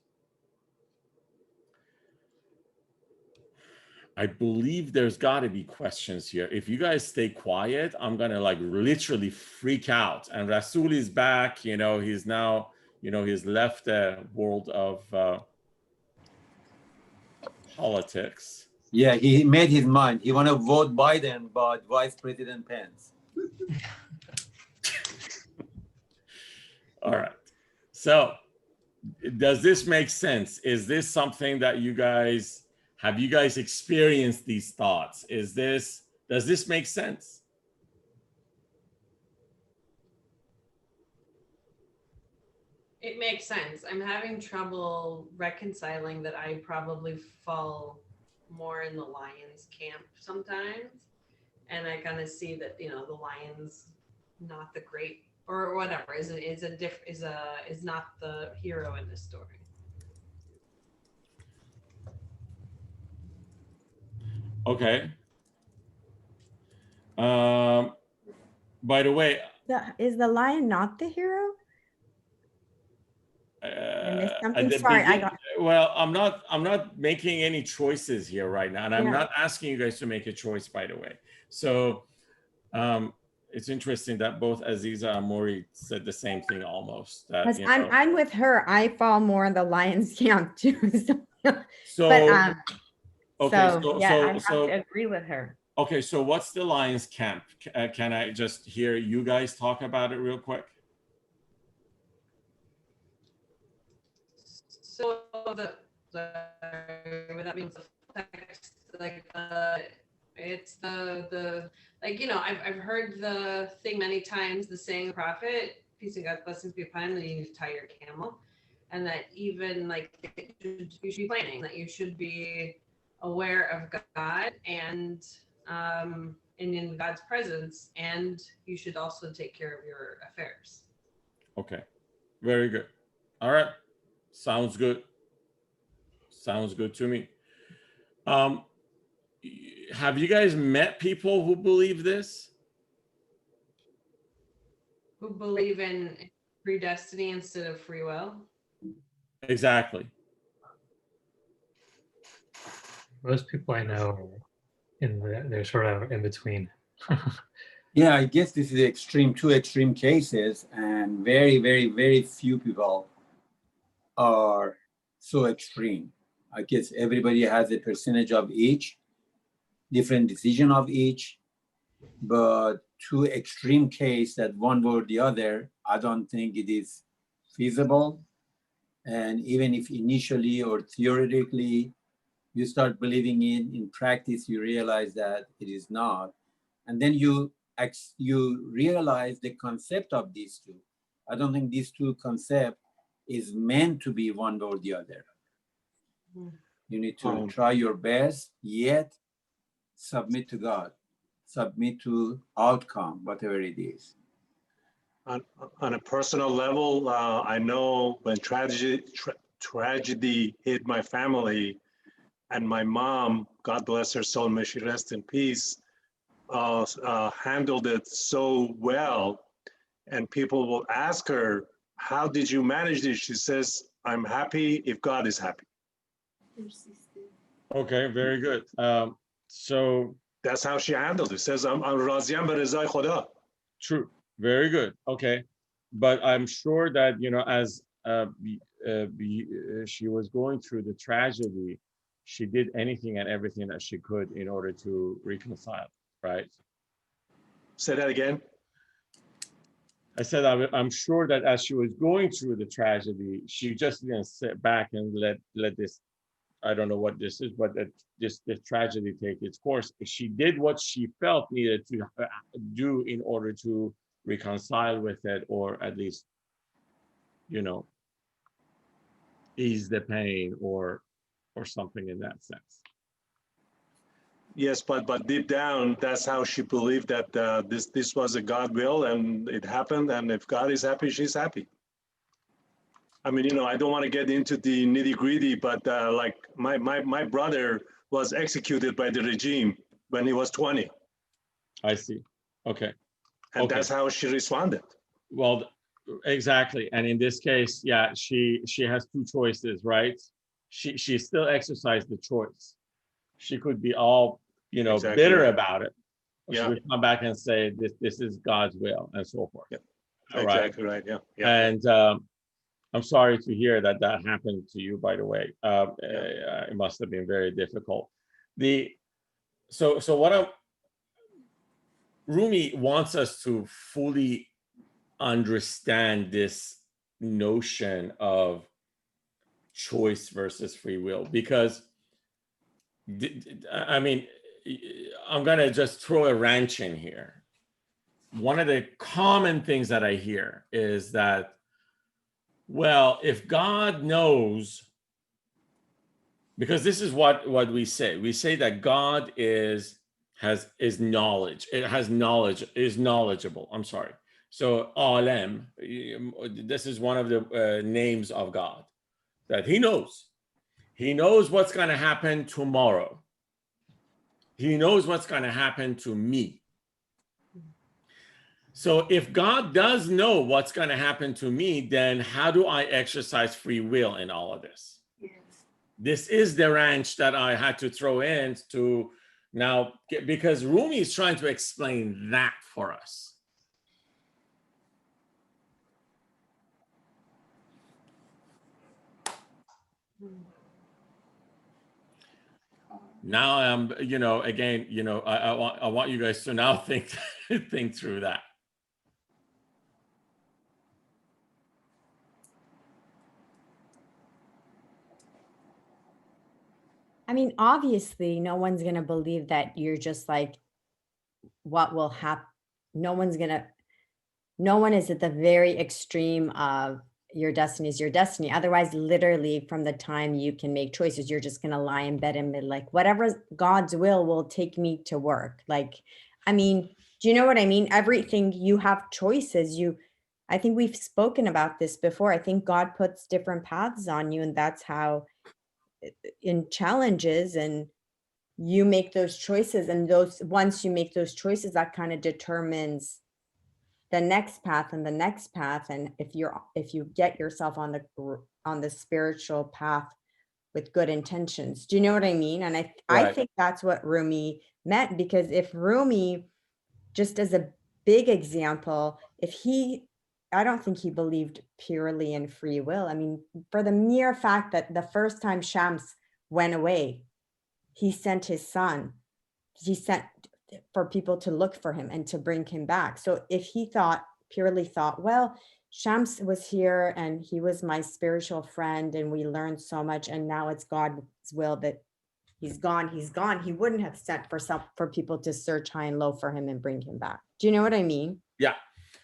I believe there's got to be questions here. If you guys stay quiet, I'm gonna literally freak out. And Rasul is back. He's now, he's left the world of politics. Yeah, he made his mind. He want to vote Biden, but Vice President Pence. All right. So, does this make sense? Is this something that have you guys experienced these thoughts? Does this make sense? It makes sense. I'm having trouble reconciling that I probably fall more in the Lions camp sometimes. And I kind of see that, you know, the Lions not the great or whatever is not the hero in this story. Okay. By the way, Is the lion not the hero? I missed at something. the Sorry, I begin- got. well, I'm not making any choices here right now, and I'm Yeah. not asking you guys to make a choice, by the way. So it's interesting that both Aziza and Maury said the same thing almost. That, Because you I'm know, I'm with her. I fall more in the lion's camp too. So, so but okay, yeah, I have so to agree with her. okay, so what's the Lions camp? Can I just hear you guys talk about it real quick? So that means the text, like it's the like, you know, I've heard the thing many times, the saying of the prophet, peace and God's blessings be upon you, that you need to tie your camel, and that even like you should be planning, that you should be aware of God and in God's presence, and you should also take care of your affairs. Okay, very good. All right, sounds good. Sounds good to me. Have you guys met people who believe this? Who believe in predestiny instead of free will? Exactly. Most people I know are they're sort of in between. Yeah, I guess this is two extreme cases, and very, very, very few people are so extreme. I guess everybody has a percentage of each, different decision of each, but two extreme case that one way or the other, I don't think it is feasible. And even if initially or theoretically you start believing in practice, you realize that it is not. And then you realize the concept of these two. I don't think these two concept is meant to be one or the other. You need to try your best, yet submit to God, submit to outcome, whatever it is. On a personal level, I know when tragedy hit my family, and my mom, God bless her soul, may she rest in peace, handled it so well. And people will ask her, how did you manage this? She says, I'm happy if God is happy. Okay, very good. So that's how she handled it. Says, I'm raziyam berizay khoda. True. Very good. Okay. But I'm sure that, you know, as she was going through the tragedy, she did anything and everything that she could in order to reconcile, right? Say that again. I said, I'm sure that as she was going through the tragedy, she just didn't sit back and let this, I don't know what this is, but this tragedy take its course. She did what she felt needed to do in order to reconcile with it, or at least, you know, ease the pain or something in that sense. Yes, but deep down, that's how she believed that this was a God will, and it happened. And if God is happy, she's happy. I mean, you know, I don't want to get into the nitty gritty, but like my brother was executed by the regime when he was 20. I see. Okay. And that's how she responded. Well, exactly. And in this case, yeah, she has two choices, right? She still exercised the choice. She could be all, you know, bitter about it. Or she would come back and say, this is God's will, and so forth. Yeah. All exactly right. Yeah. And I'm sorry to hear that happened to you, by the way. It must have been very difficult. So what Rumi wants us to fully understand this notion of choice versus free will, because I mean, I'm gonna just throw a wrench in here. One of the common things that I hear is that Well, if God knows, because this is what we say. We say that God is knowledge. It has knowledge, is knowledgeable. I'm sorry. So Alem, this is one of the names of God, that he knows. He knows what's going to happen tomorrow. He knows what's going to happen to me. So if God does know what's going to happen to me, then how do I exercise free will in all of this? This is the wrench that I had to throw in to now, because Rumi is trying to explain that for us. Now I'm, again, I want you guys to now think through that. I mean, obviously, no one's going to believe that you're just like, what will happen? No one is at the very extreme of your destiny is your destiny. Otherwise, literally, from the time you can make choices, you're just going to lie in bed and be like, whatever God's will take me to work. Like, I mean, do you know what I mean? Everything, you have choices. I think we've spoken about this before. I think God puts different paths on you, and that's how in challenges, and you make those choices, and once you make those choices, that kind of determines the next path and the next path. And if you get yourself on the spiritual path with good intentions, do you know what I mean? And I Right. think that's what Rumi meant, because if Rumi, just as a big example, I don't think he believed purely in free will. I mean, for the mere fact that the first time Shams went away, he sent his son. He sent for people to look for him and to bring him back. So if he purely thought, well, Shams was here and he was my spiritual friend and we learned so much, and now it's God's will that he's gone, he wouldn't have sent for people to search high and low for him and bring him back. Do you know what I mean? Yeah,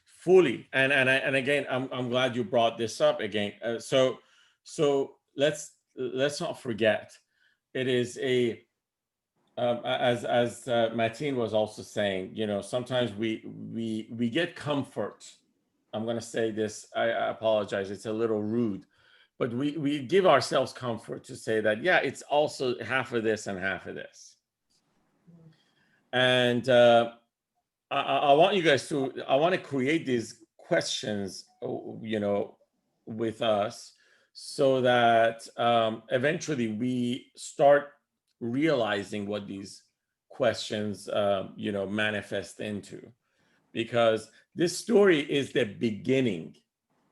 fully. And again, I'm glad you brought this up again. So let's not forget, it is as Mateen was also saying, sometimes we get comfort. I'm going to say this, I apologize, it's a little rude, but we give ourselves comfort to say that, yeah, it's also half of this and half of this. And I want you guys I want to create these questions, with us, so that eventually we start realizing what these questions, manifest into. Because this story is the beginning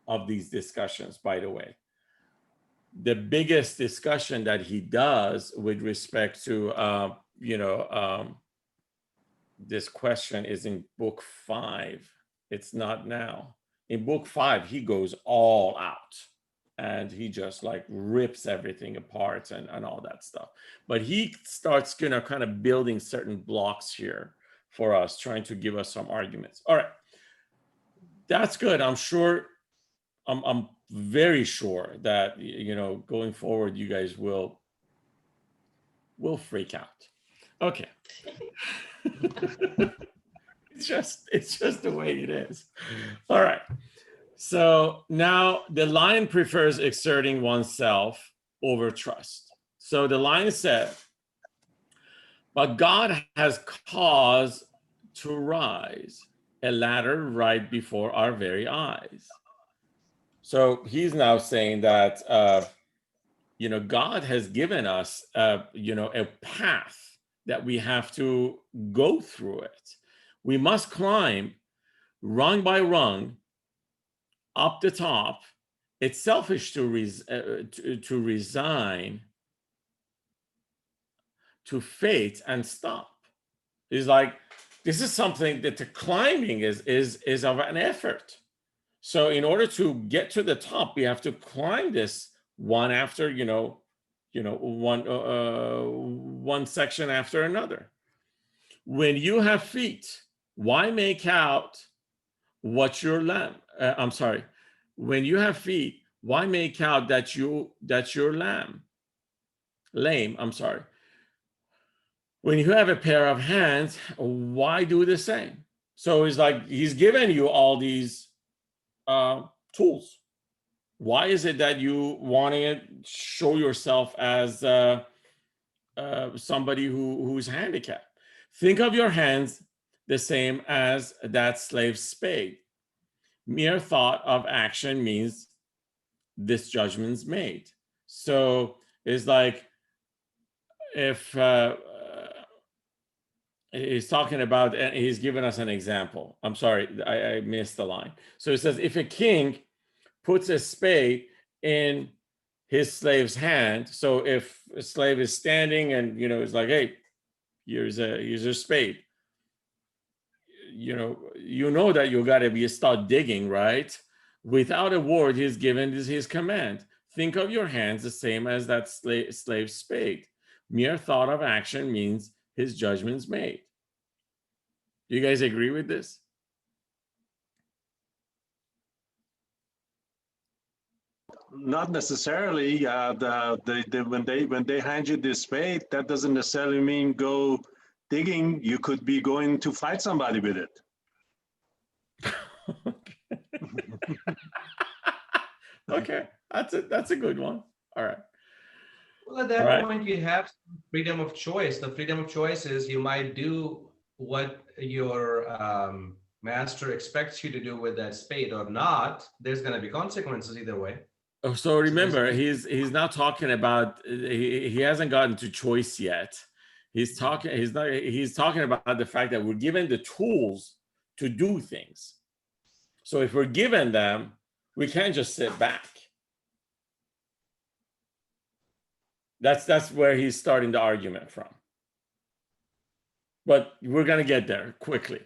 of these discussions, by the way. The biggest discussion that he does with respect to, this question is in book 5. It's not now. In book 5, he goes all out and he just like rips everything apart and all that stuff. But he starts, kind of building certain blocks here for us, trying to give us some arguments. All right. That's good. I'm sure, I'm very sure that, going forward, you guys will freak out. Okay. It's just the way it is. All right. So now the lion prefers exerting oneself over trust. So the lion said, but God has caused to rise a ladder right before our very eyes. So he's now saying that, God has given us, a path that we have to go through it. We must climb rung by rung up the top. It's selfish to resign to fate and stop. It's like, this is something that the climbing is of an effort. So in order to get to the top, we have to climb this one after, one section after another. When you have feet, why make out what your lamb? When you have feet, Why make out that you're lame? I'm sorry. When you have a pair of hands, why do the same? So it's like he's given you all these tools. Why is it that you want to show yourself as somebody who's handicapped? Think of your hands the same as that slave's spade. Mere thought of action means this judgment's made. So it's like if he's talking about, and he's given us an example. I'm sorry, I missed the line. So it says, if a king puts a spade in his slave's hand, so if a slave is standing and, it's like, hey, here's a spade. You know that you got to start digging, right? Without a word, he's given his command. Think of your hands the same as that slave's spade. Mere thought of action means his judgment's made. Do you guys agree with this? Not necessarily. When they hand you this spade, that doesn't necessarily mean go digging. You could be going to fight somebody with it. Okay, that's a good one. All right. Well, at that All right. point, you have freedom of choice. The freedom of choice is you might do what your master expects you to do with that spade or not. There's going to be consequences either way. Oh, so remember, he's not talking about, he hasn't gotten to choice yet. He's talking about the fact that we're given the tools to do things. So if we're given them, we can't just sit back. That's where he's starting the argument from. But we're going to get there quickly.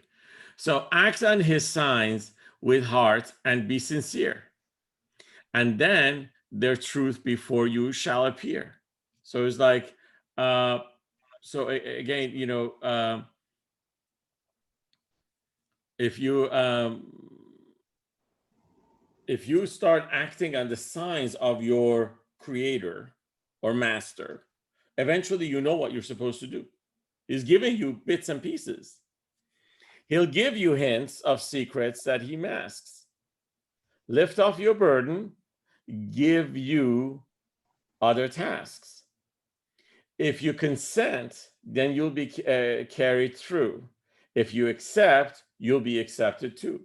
So act on his signs with heart and be sincere. And then their truth before you shall appear. So it's like, so again, if you start acting on the signs of your creator or master, eventually you know what you're supposed to do. He's giving you bits and pieces. He'll give you hints of secrets that he masks. Lift off your burden, give you other tasks. If you consent, then you'll be carried through. If you accept, you'll be accepted too.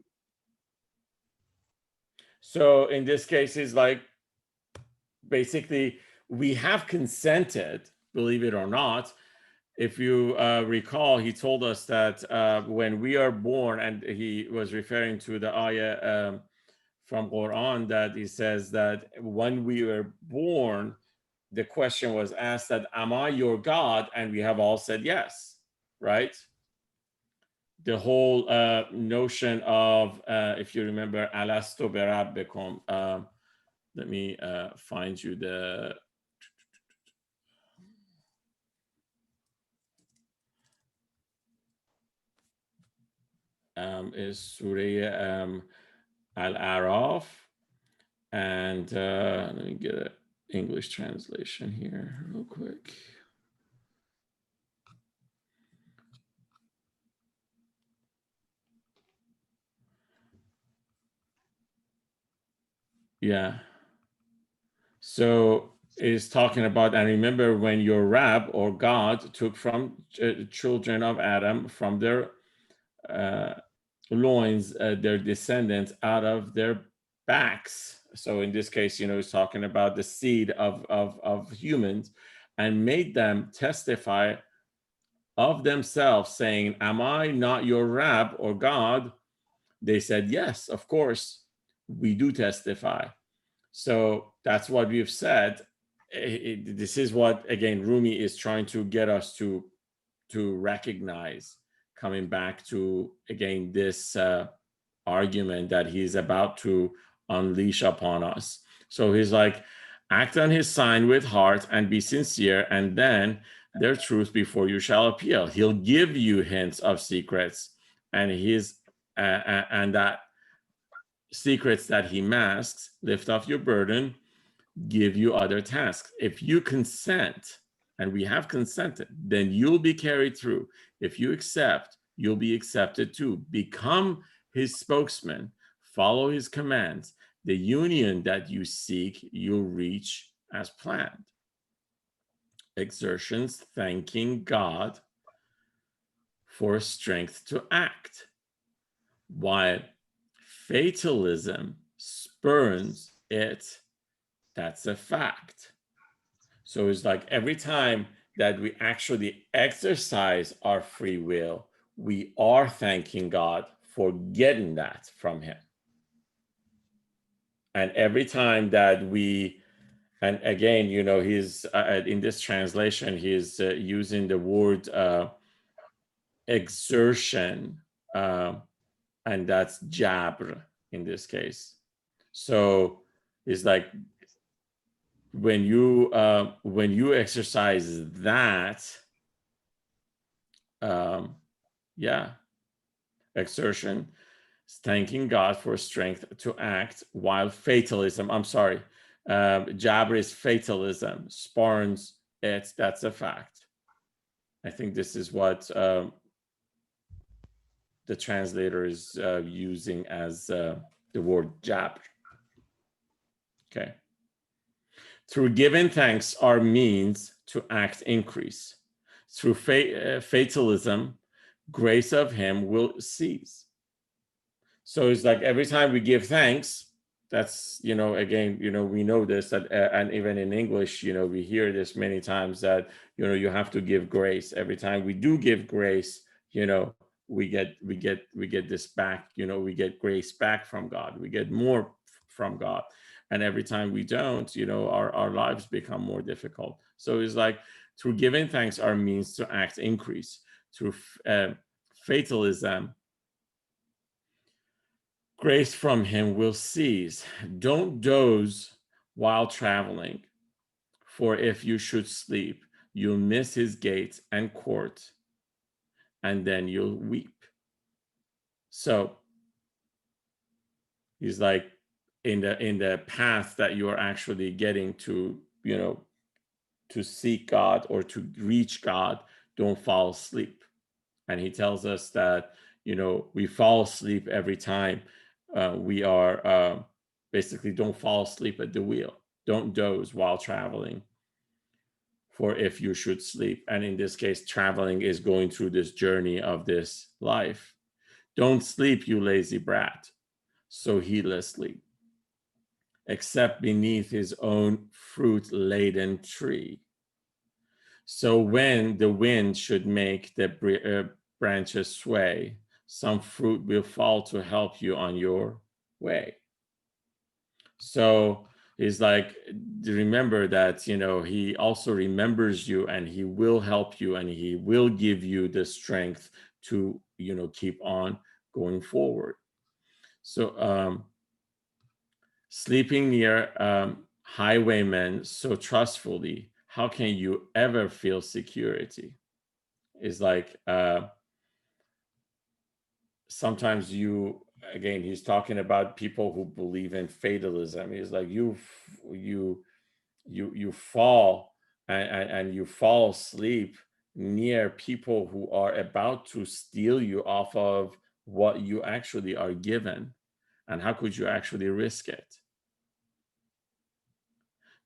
So in this case, it's like, basically, we have consented, believe it or not. If you recall, he told us that when we are born, and he was referring to the ayah from Quran, that he says that when we were born, the question was asked that, am I your God? And we have all said yes, right? The whole notion of, if you remember, alastu berabbikum. Let me find you the... is Surah Al-Araf, and let me get an English translation here real quick. Yeah. So it's talking about, and remember when your Rab or God took from children of Adam from their loins, their descendants out of their backs. So in this case, it's talking about the seed of humans, and made them testify of themselves, saying, am I not your Rab or God? They said, yes, of course, we do testify. So that's what we've said. This is what, again, Rumi is trying to get us to recognize, coming back to, again, this argument that he's about to unleash upon us. So he's like, act on his sign with heart and be sincere, and then their truth before you shall appeal. He'll give you hints of secrets, and that secrets that he masks, lift off your burden, give you other tasks. If you consent, and we have consented, then you'll be carried through. If you accept, you'll be accepted too. Become his spokesman, follow his commands. The union that you seek, you'll reach as planned. Exertions thanking God for strength to act, while fatalism spurns it. That's a fact. So it's like every time that we actually exercise our free will, we are thanking God for getting that from him. And every time that we, and again, you know, he's in this translation, he's using the word exertion, and that's jabr in this case. So it's like when you exercise that, yeah, exertion, thanking God for strength to act, while fatalism, I'm sorry, jabr is fatalism, spurns it, that's a fact. I think this is what the translator is using as the word jabr. Okay. Through giving thanks are means to act increase. Through fatalism, grace of him will cease. So it's like every time we give thanks, that's, you know, again, you know, we know this, that, and even in English, you know, we hear this many times that, you know, you have to give grace. Every time we do give grace, you know, we get this back, you know, we get grace back from God. We get more from God. And every time we don't, you know, our lives become more difficult. So it's like through giving thanks, our means to act increase. Through fatalism, grace from him will cease. Don't doze while traveling, for if you should sleep, you'll miss his gates and court, and then you'll weep. So he's like, in the path that you are actually getting to, you know, to seek God or to reach God, don't fall asleep. And he tells us that, you know, we fall asleep every time we are basically, don't fall asleep at the wheel. Don't doze while traveling, for if you should sleep. And in this case, traveling is going through this journey of this life. Don't sleep, you lazy brat, so heedlessly, except beneath his own fruit-laden tree. So when the wind should make the branches sway, some fruit will fall to help you on your way. So it's like, remember that, you know, he also remembers you, and he will help you, and he will give you the strength to, you know, keep on going forward. So sleeping near highwaymen so trustfully, how can you ever feel security? It's like sometimes you, again, he's talking about people who believe in fatalism. He's like, you fall and you fall asleep near people who are about to steal you off of what you actually are given. And how could you actually risk it?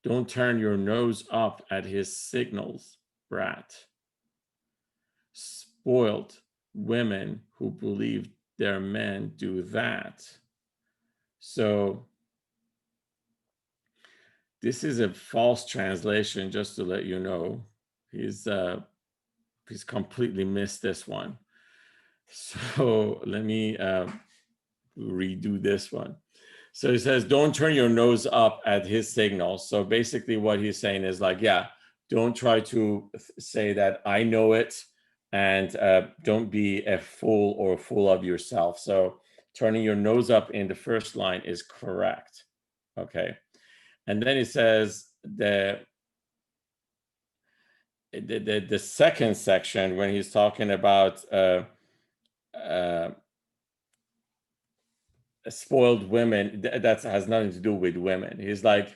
Don't turn your nose up at his signals, brat. Spoiled women who believe their men do that. So this is a false translation, just to let you know. He's completely missed this one. So let me redo this one. So he says, don't turn your nose up at his signals. So basically what he's saying is like, yeah, don't try to say that I know it, and don't be a fool or full of yourself. So turning your nose up in the first line is correct. Okay. And then he says the second section, when he's talking about spoiled women. That has nothing to do with women. He's like,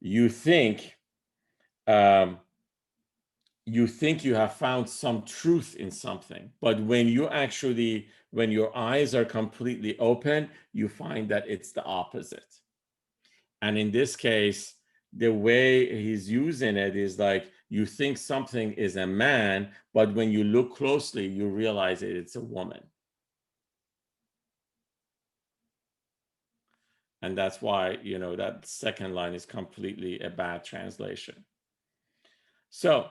you think you have found some truth in something, but when your eyes are completely open, you find that it's the opposite. And in this case, the way he's using it is like, you think something is a man, but when you look closely, you realize it's a woman. And that's why, that second line is completely a bad translation. So,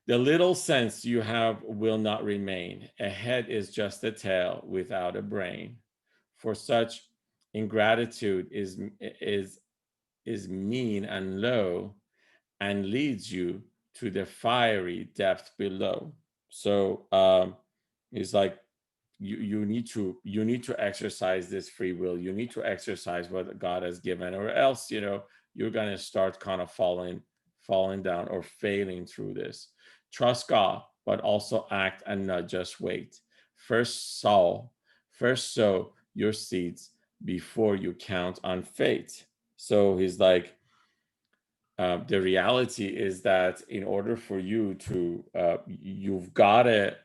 the little sense you have will not remain. A head is just a tail without a brain. For such ingratitude is mean and low, and leads you to the fiery depth below. So it's like you need to exercise this free will. You need to exercise what God has given, or else you're going to start kind of falling down or failing through this. Trust God, but also act and not just wait. First sow your seeds before you count on fate. So he's like, the reality is that in order for you to, you've got to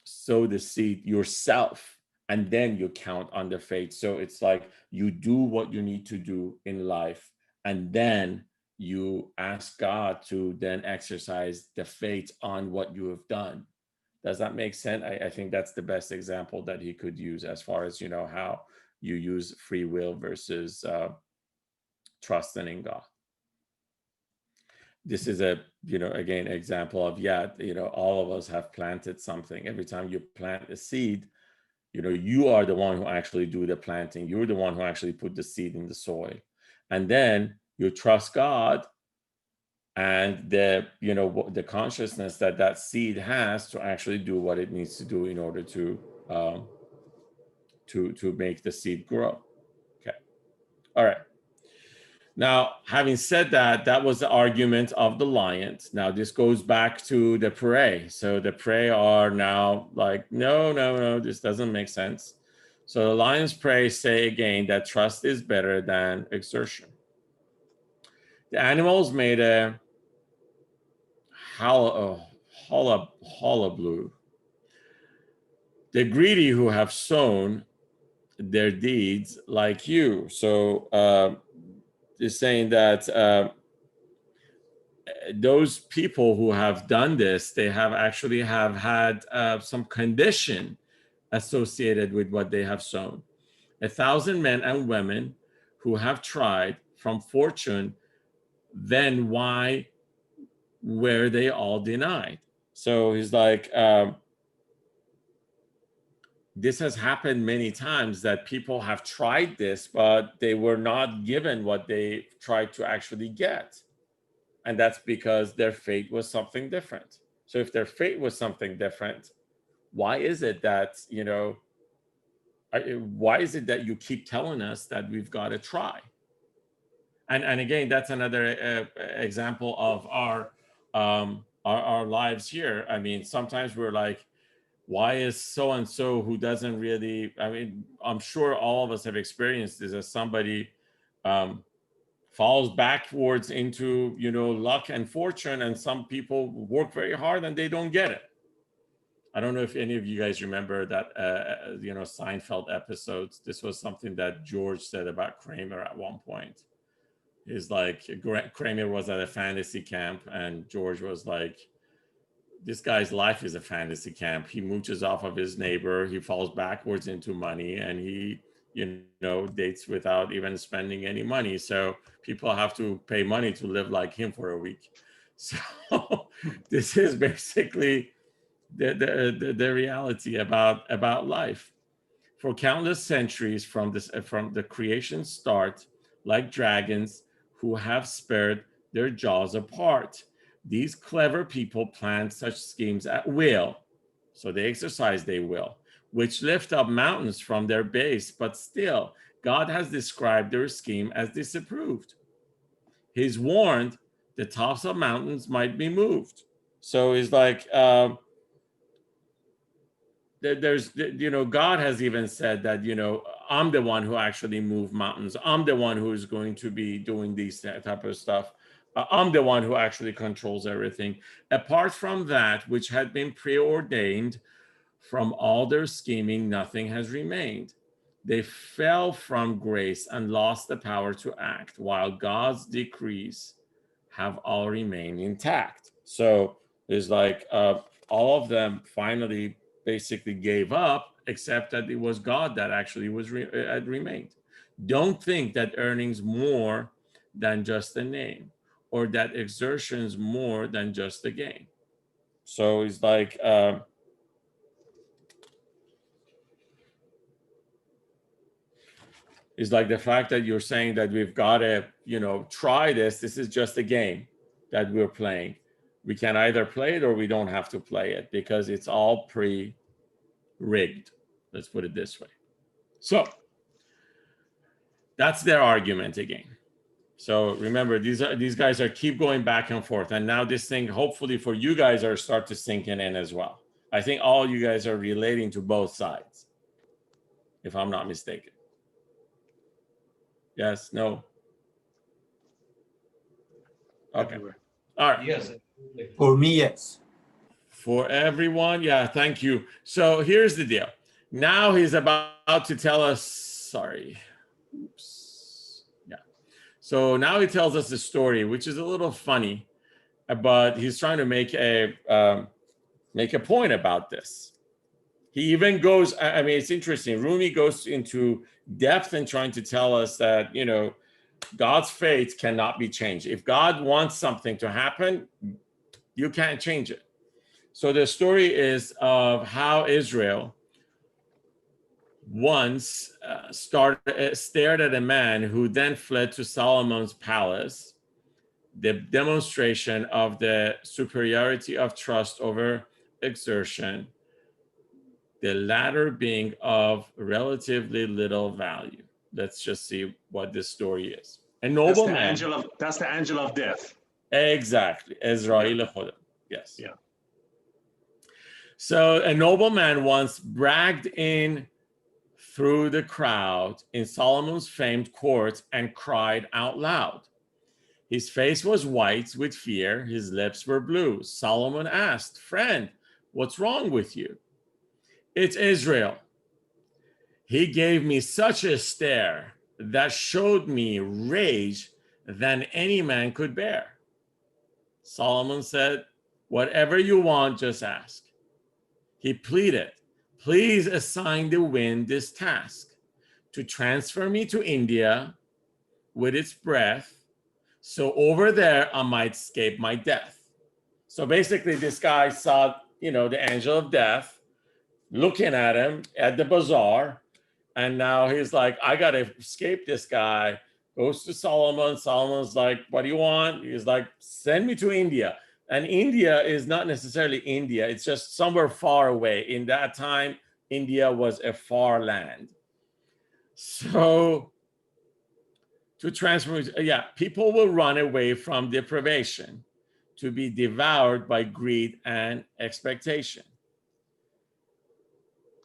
sow the seed yourself, and then you count on the fate. So it's like you do what you need to do in life, and then you ask God to then exercise the fate on what you have done. Does that make sense? I think that's the best example that he could use as far as, how you use free will versus trusting in God. This is a, again, example of, all of us have planted something. Every time you plant a seed, you are the one who actually do the planting. You're the one who actually put the seed in the soil. And then you trust God and the consciousness that seed has to actually do what it needs to do in order to make the seed grow. Okay. All right. Now, having said that, that was the argument of the lions. Now, this goes back to the prey. So the prey are now like, no, this doesn't make sense. So the lion's prey say again that trust is better than exertion. The animals made a hullabaloo. The greedy who have sown their deeds like you. So they're saying that those people who have done this, they have actually have had some condition associated with what they have sown. 1,000 men and women who have tried from fortune, then why were they all denied? So he's like, this has happened many times that people have tried this, but they were not given what they tried to actually get. And that's because their fate was something different. So if their fate was something different, why is it that, why is it that you keep telling us that we've got to try? And again, that's another example of our lives here. I mean, sometimes we're like, why is so-and-so who doesn't really, I'm sure all of us have experienced this as somebody falls backwards into, luck and fortune, and some people work very hard and they don't get it. I don't know if any of you guys remember that, Seinfeld episodes. This was something that George said about Kramer at one point. Is like Kramer was at a fantasy camp and George was like, this guy's life is a fantasy camp. He mooches off of his neighbor. He falls backwards into money, and he, dates without even spending any money. So people have to pay money to live like him for a week. So this is basically the reality about life. For countless centuries from the creation start, like dragons who have spared their jaws apart, these clever people plan such schemes at will. So they exercise their will, which lift up mountains from their base, but still, God has described their scheme as disapproved. He's warned the tops of mountains might be moved. So he's like, there's, you know, God has even said that, you know, I'm the one who actually moved mountains. I'm the one who is going to be doing these type of stuff. I'm the one who actually controls everything. Apart from that, which had been preordained, from all their scheming, nothing has remained. They fell from grace and lost the power to act, while God's decrees have all remained intact. So it's like all of them finally basically gave up, except that it was God that actually had remained. Don't think that earnings more than just a name, or that exertions more than just a gain. So it's like it's like the fact that you're saying that we've got to, you know, try this. This is just a game that we're playing. We can either play it or we don't have to play it because it's all pre-rigged. Let's put it this way. So that's their argument again. So remember, these guys are keep going back and forth, and now this thing, hopefully for you guys, are start to sinking in as well. I think all you guys are relating to both sides, if I'm not mistaken. Yes, no. Okay. All right. Yes. Absolutely. For me, yes. For everyone, yeah, thank you. So here's the deal. Now he's about to tell us, sorry. Oops. Yeah. So now he tells us a story, which is a little funny, but he's trying to make a point about this. He even goes, I mean, it's interesting. Rumi goes into depth in trying to tell us that, you know, God's fate cannot be changed. If God wants something to happen, you can't change it. So the story is of how Israel once stared at a man who then fled to Solomon's palace, the demonstration of the superiority of trust over exertion, the latter being of relatively little value. Let's just see what this story is. A noble man. That's the angel of death. Exactly. Ezrail Khodam. Yes. Yeah. So a nobleman once bragged in through the crowd in Solomon's famed court and cried out loud. His face was white with fear. His lips were blue. Solomon asked, "Friend, what's wrong with you?" "It's Israel. He gave me such a stare that showed me rage than any man could bear." Solomon said, "Whatever you want, just ask." He pleaded, "Please assign the wind this task, to transfer me to India with its breath, so over there I might escape my death." So basically this guy saw, you know, the angel of death looking at him at the bazaar, and now he's like, I got to escape this guy. Goes to Solomon. Solomon's like, "What do you want?" He's like, "Send me to India." And India is not necessarily India. It's just somewhere far away. In that time, India was a far land. So to transform, yeah, people will run away from deprivation to be devoured by greed and expectation.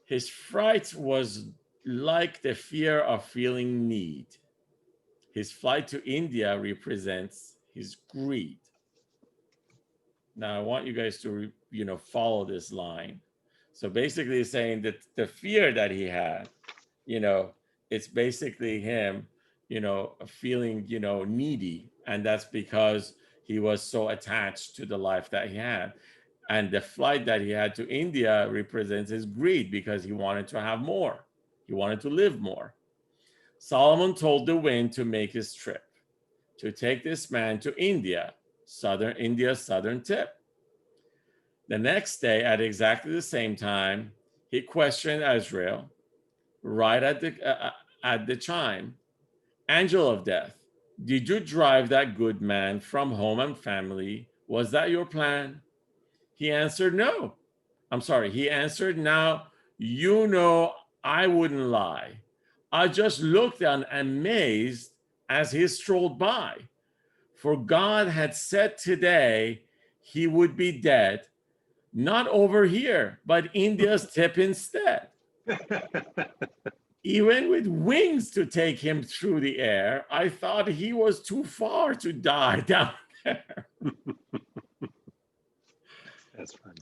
His fright was like the fear of feeling need. His flight to India represents his greed. Now, I want you guys to, you know, follow this line. So basically saying that the fear that he had, you know, it's basically him, you know, feeling, you know, needy. And that's because he was so attached to the life that he had. And the flight that he had to India represents his greed because he wanted to have more. He wanted to live more. Solomon told the wind to make his trip, to take this man to India, India's southern tip. The next day, at exactly the same time, he questioned Israel right at the chime. "Angel of death, did you drive that good man from home and family? Was that your plan?" He answered, "No." He answered, "Now, you know I wouldn't lie. I just looked on amazed as he strolled by. For God had said today he would be dead, Not over here, but India's tip instead. Even with wings to take him through the air, I thought he was too far to die down there. That's funny.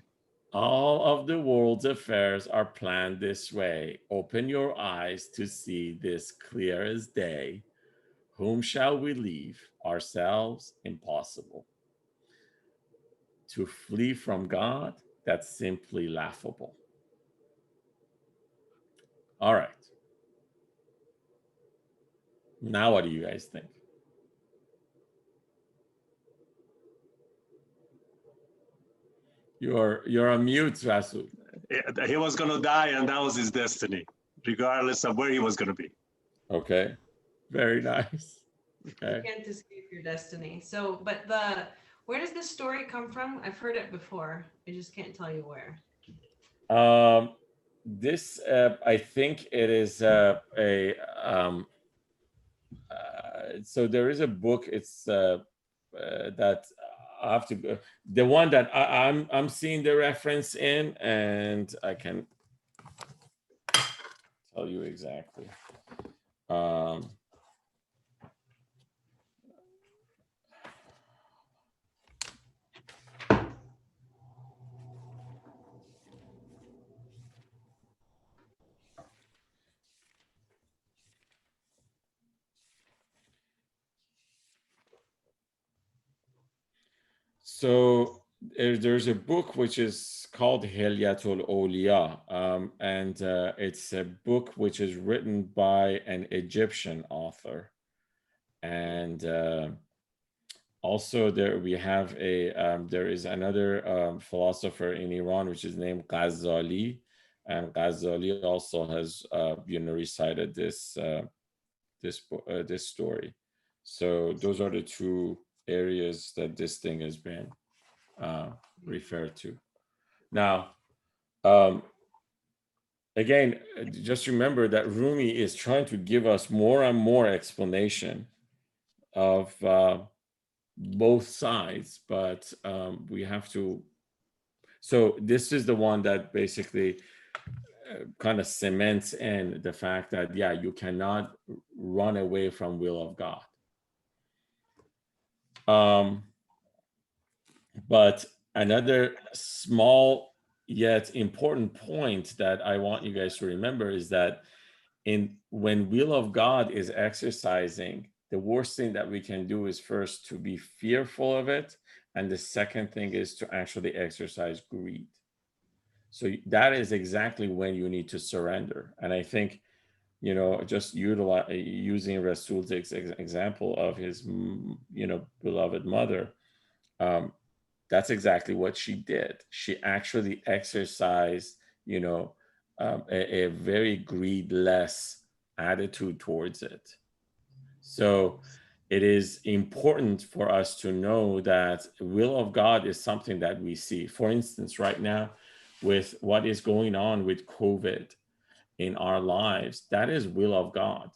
All of the world's affairs are planned this way. Open your eyes to see this clear as day. Whom shall we leave? Ourselves? Impossible. To flee from God, that's simply laughable. All right. Now, what do you guys think? You're on mute, Rasul. He was going to die, and that was his destiny, regardless of where he was going to be. Okay. Very nice. Okay. You can't escape your destiny. So, but where does this story come from? I've heard it before. I just can't tell you where. This I think it is so there is a book. It's that I have to go. The one that I'm seeing the reference in, and I can tell you exactly. So there's a book which is called Hilyatul Awliya, and it's a book which is written by an Egyptian author, and also there we have there is another philosopher in Iran which is named Ghazali, and Ghazali also has recited this story. So those are the two areas that this thing has been referred to. Now, again, just remember that Rumi is trying to give us more and more explanation of both sides, but we have to. So this is the one that basically kind of cements in the fact that, yeah, you cannot run away from will of God. But another small yet important point that I want you guys to remember is that when will of God is exercising, the worst thing that we can do is first to be fearful of it, and the second thing is to actually exercise greed. So that is exactly when you need to surrender. And I think, just using Rasul's example of his, beloved mother, that's exactly what she did. She actually exercised, a very greedless attitude towards it. So it is important for us to know that will of God is something that we see. For instance, right now, with what is going on with COVID in our lives, that is will of God.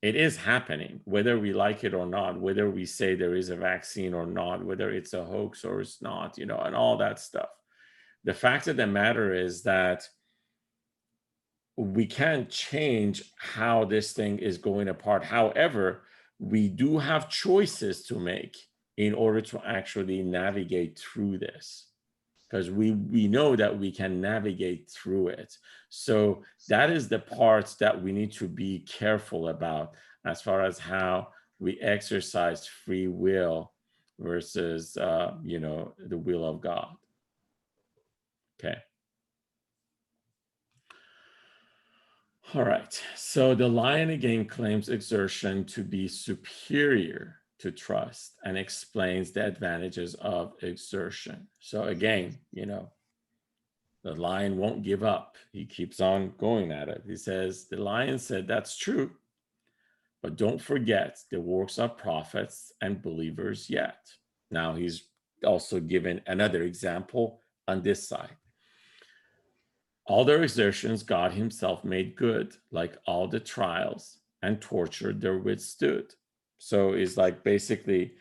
It is happening, whether we like it or not, whether we say there is a vaccine or not, whether it's a hoax or it's not, and all that stuff. The fact of the matter is that we can't change how this thing is going apart. However, we do have choices to make in order to actually navigate through this, because we know that we can navigate through it. So that is the part that we need to be careful about as far as how we exercise free will versus, the will of God. Okay. All right. So the lion again claims exertion to be superior to trust and explains the advantages of exertion. So again, the lion won't give up. He keeps on going at it. He says, the lion said, that's true, but don't forget the works of prophets and believers yet. Now he's also given another example on this side. All their exertions God himself made good, like all the trials and torture they withstood. So it's like basically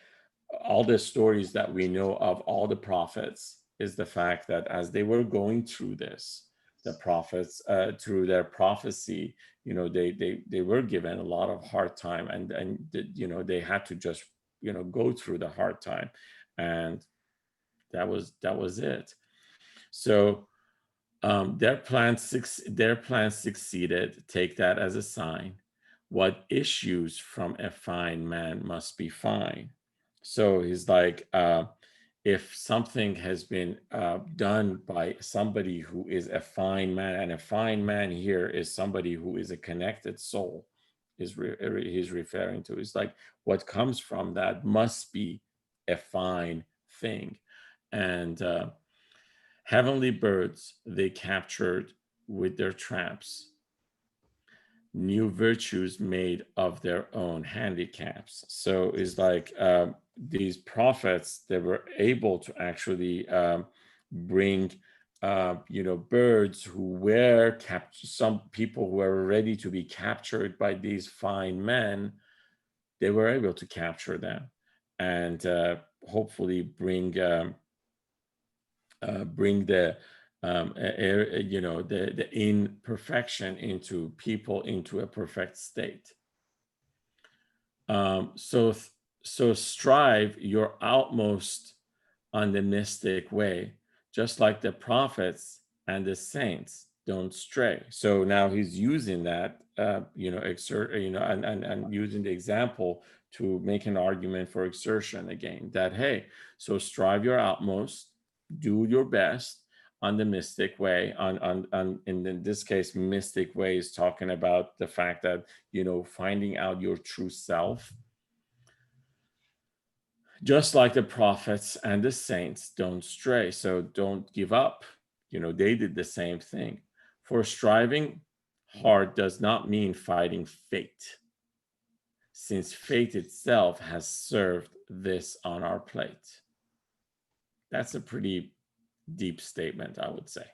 all the stories that we know of all the prophets is the fact that as they were going through this, the prophets, through their prophecy, you know, they were given a lot of hard time, and you know, they had to just, you know, go through the hard time, and that was it. So their plan succeeded. Take that as a sign. What issues from a fine man must be fine. So he's like, if something has been done by somebody who is a fine man, and a fine man here is somebody who is a connected soul, he's referring to. It's like what comes from that must be a fine thing. And heavenly birds they captured with their traps, new virtues made of their own handicaps. So it's like these prophets, they were able to actually bring, you know, birds who were captured, some people who were ready to be captured by these fine men, they were able to capture them and hopefully bring the you know, the imperfection into people into a perfect state. So strive your utmost on the mystic way, just like the prophets and the saints don't stray. So now he's using that, you know, and using the example to make an argument for exertion again, that, hey, so strive your utmost, do your best on the mystic way. In this case, mystic way is talking about the fact that, you know, finding out your true self, just like the prophets and the saints don't stray. So don't give up. You know, they did the same thing. For striving hard does not mean fighting fate, since fate itself has served this on our plate. That's a pretty deep statement, I would say.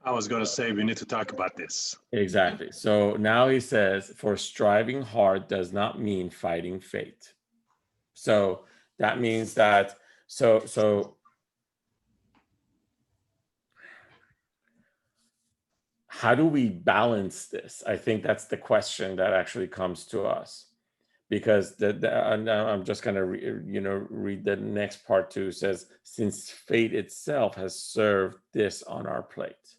I was going to say we need to talk about this. Exactly. So now he says, for striving hard does not mean fighting fate. So that means that, so how do we balance this? I think that's the question that actually comes to us, because and I'm just going to read the next part too. It says, since fate itself has served this on our plate.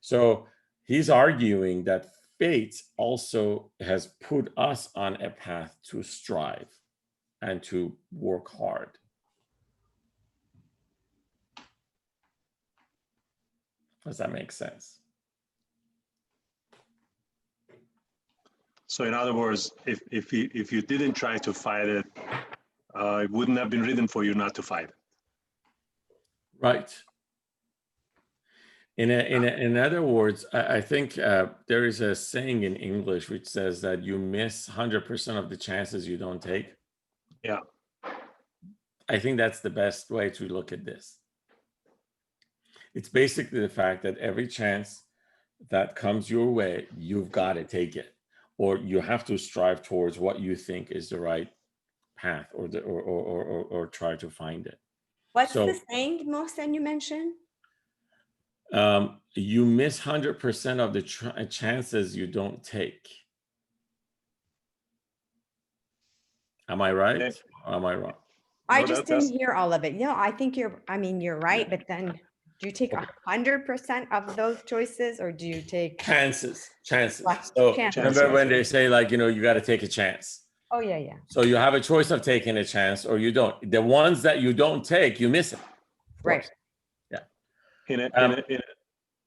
So he's arguing that fate also has put us on a path to strive and to work hard. Does that make sense? So in other words, if you didn't try to fight it, it wouldn't have been written for you not to fight it. Right. In other words, I think there is a saying in English which says that you miss 100% of the chances you don't take. Yeah. I think that's the best way to look at this. It's basically the fact that every chance that comes your way, you've got to take it, or you have to strive towards what you think is the right path, or try to find it. What's So, the saying, Mohsen, you mentioned? You miss 100% of the chances you don't take. Am I right? Yeah. Or am I wrong? I No, just that's- didn't hear all of it. No, I think you're right, but then do you take 100% of those choices, or do you take? Chances. What? So Chances. remember when they say, like, you know, you got to take a chance. Oh, yeah. So you have a choice of taking a chance or you don't. The ones that you don't take, you miss it. Right.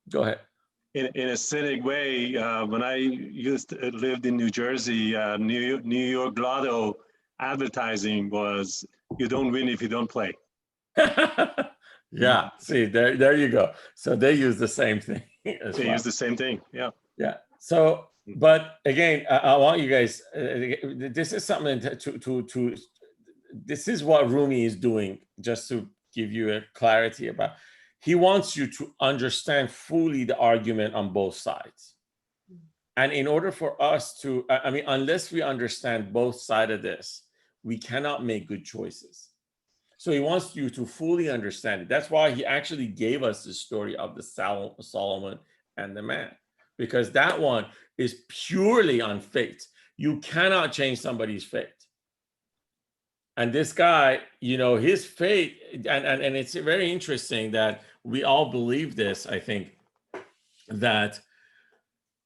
Go ahead. In a cynic way, when I lived in New Jersey, New York Lotto advertising was, you don't win if you don't play. Yeah, see, there you go. So they use the same thing as They well. use the same thing. Yeah. Yeah. So, but again, I want you guys, this is something to this is what Rumi is doing, just to give you a clarity about. He wants you to understand fully the argument on both sides. And in order for us to, I mean, unless we understand both sides of this, we cannot make good choices. So he wants you to fully understand it. That's why he actually gave us the story of the Solomon and the man, because that one is purely on fate. You cannot change somebody's fate. And this guy, you know, his fate, and it's very interesting that we all believe this, I think, that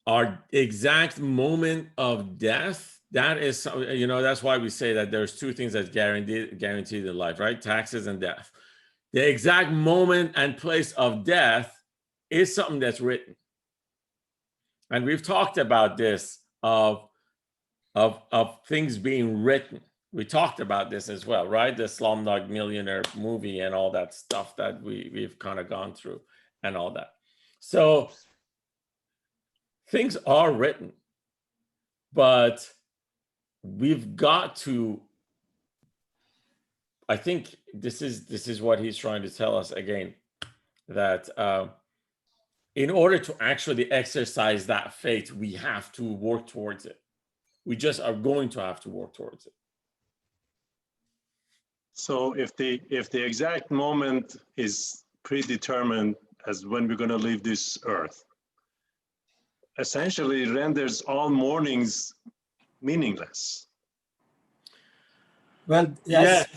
our exact moment of death, that is, you know, that's why we say that there's two things that's guaranteed in life, right? Taxes and death. The exact moment and place of death is something that's written. And we've talked about this of things being written. We talked about this as well, right? The Slumdog Millionaire movie and all that stuff that we've kind of gone through and all that. So things are written, but we've got to, I think this is what he's trying to tell us again, that in order to actually exercise that faith, we have to work towards it. We just are going to have to work towards it. So if the exact moment is predetermined as when we're going to leave this earth, essentially renders all mornings meaningless. Well, Yes.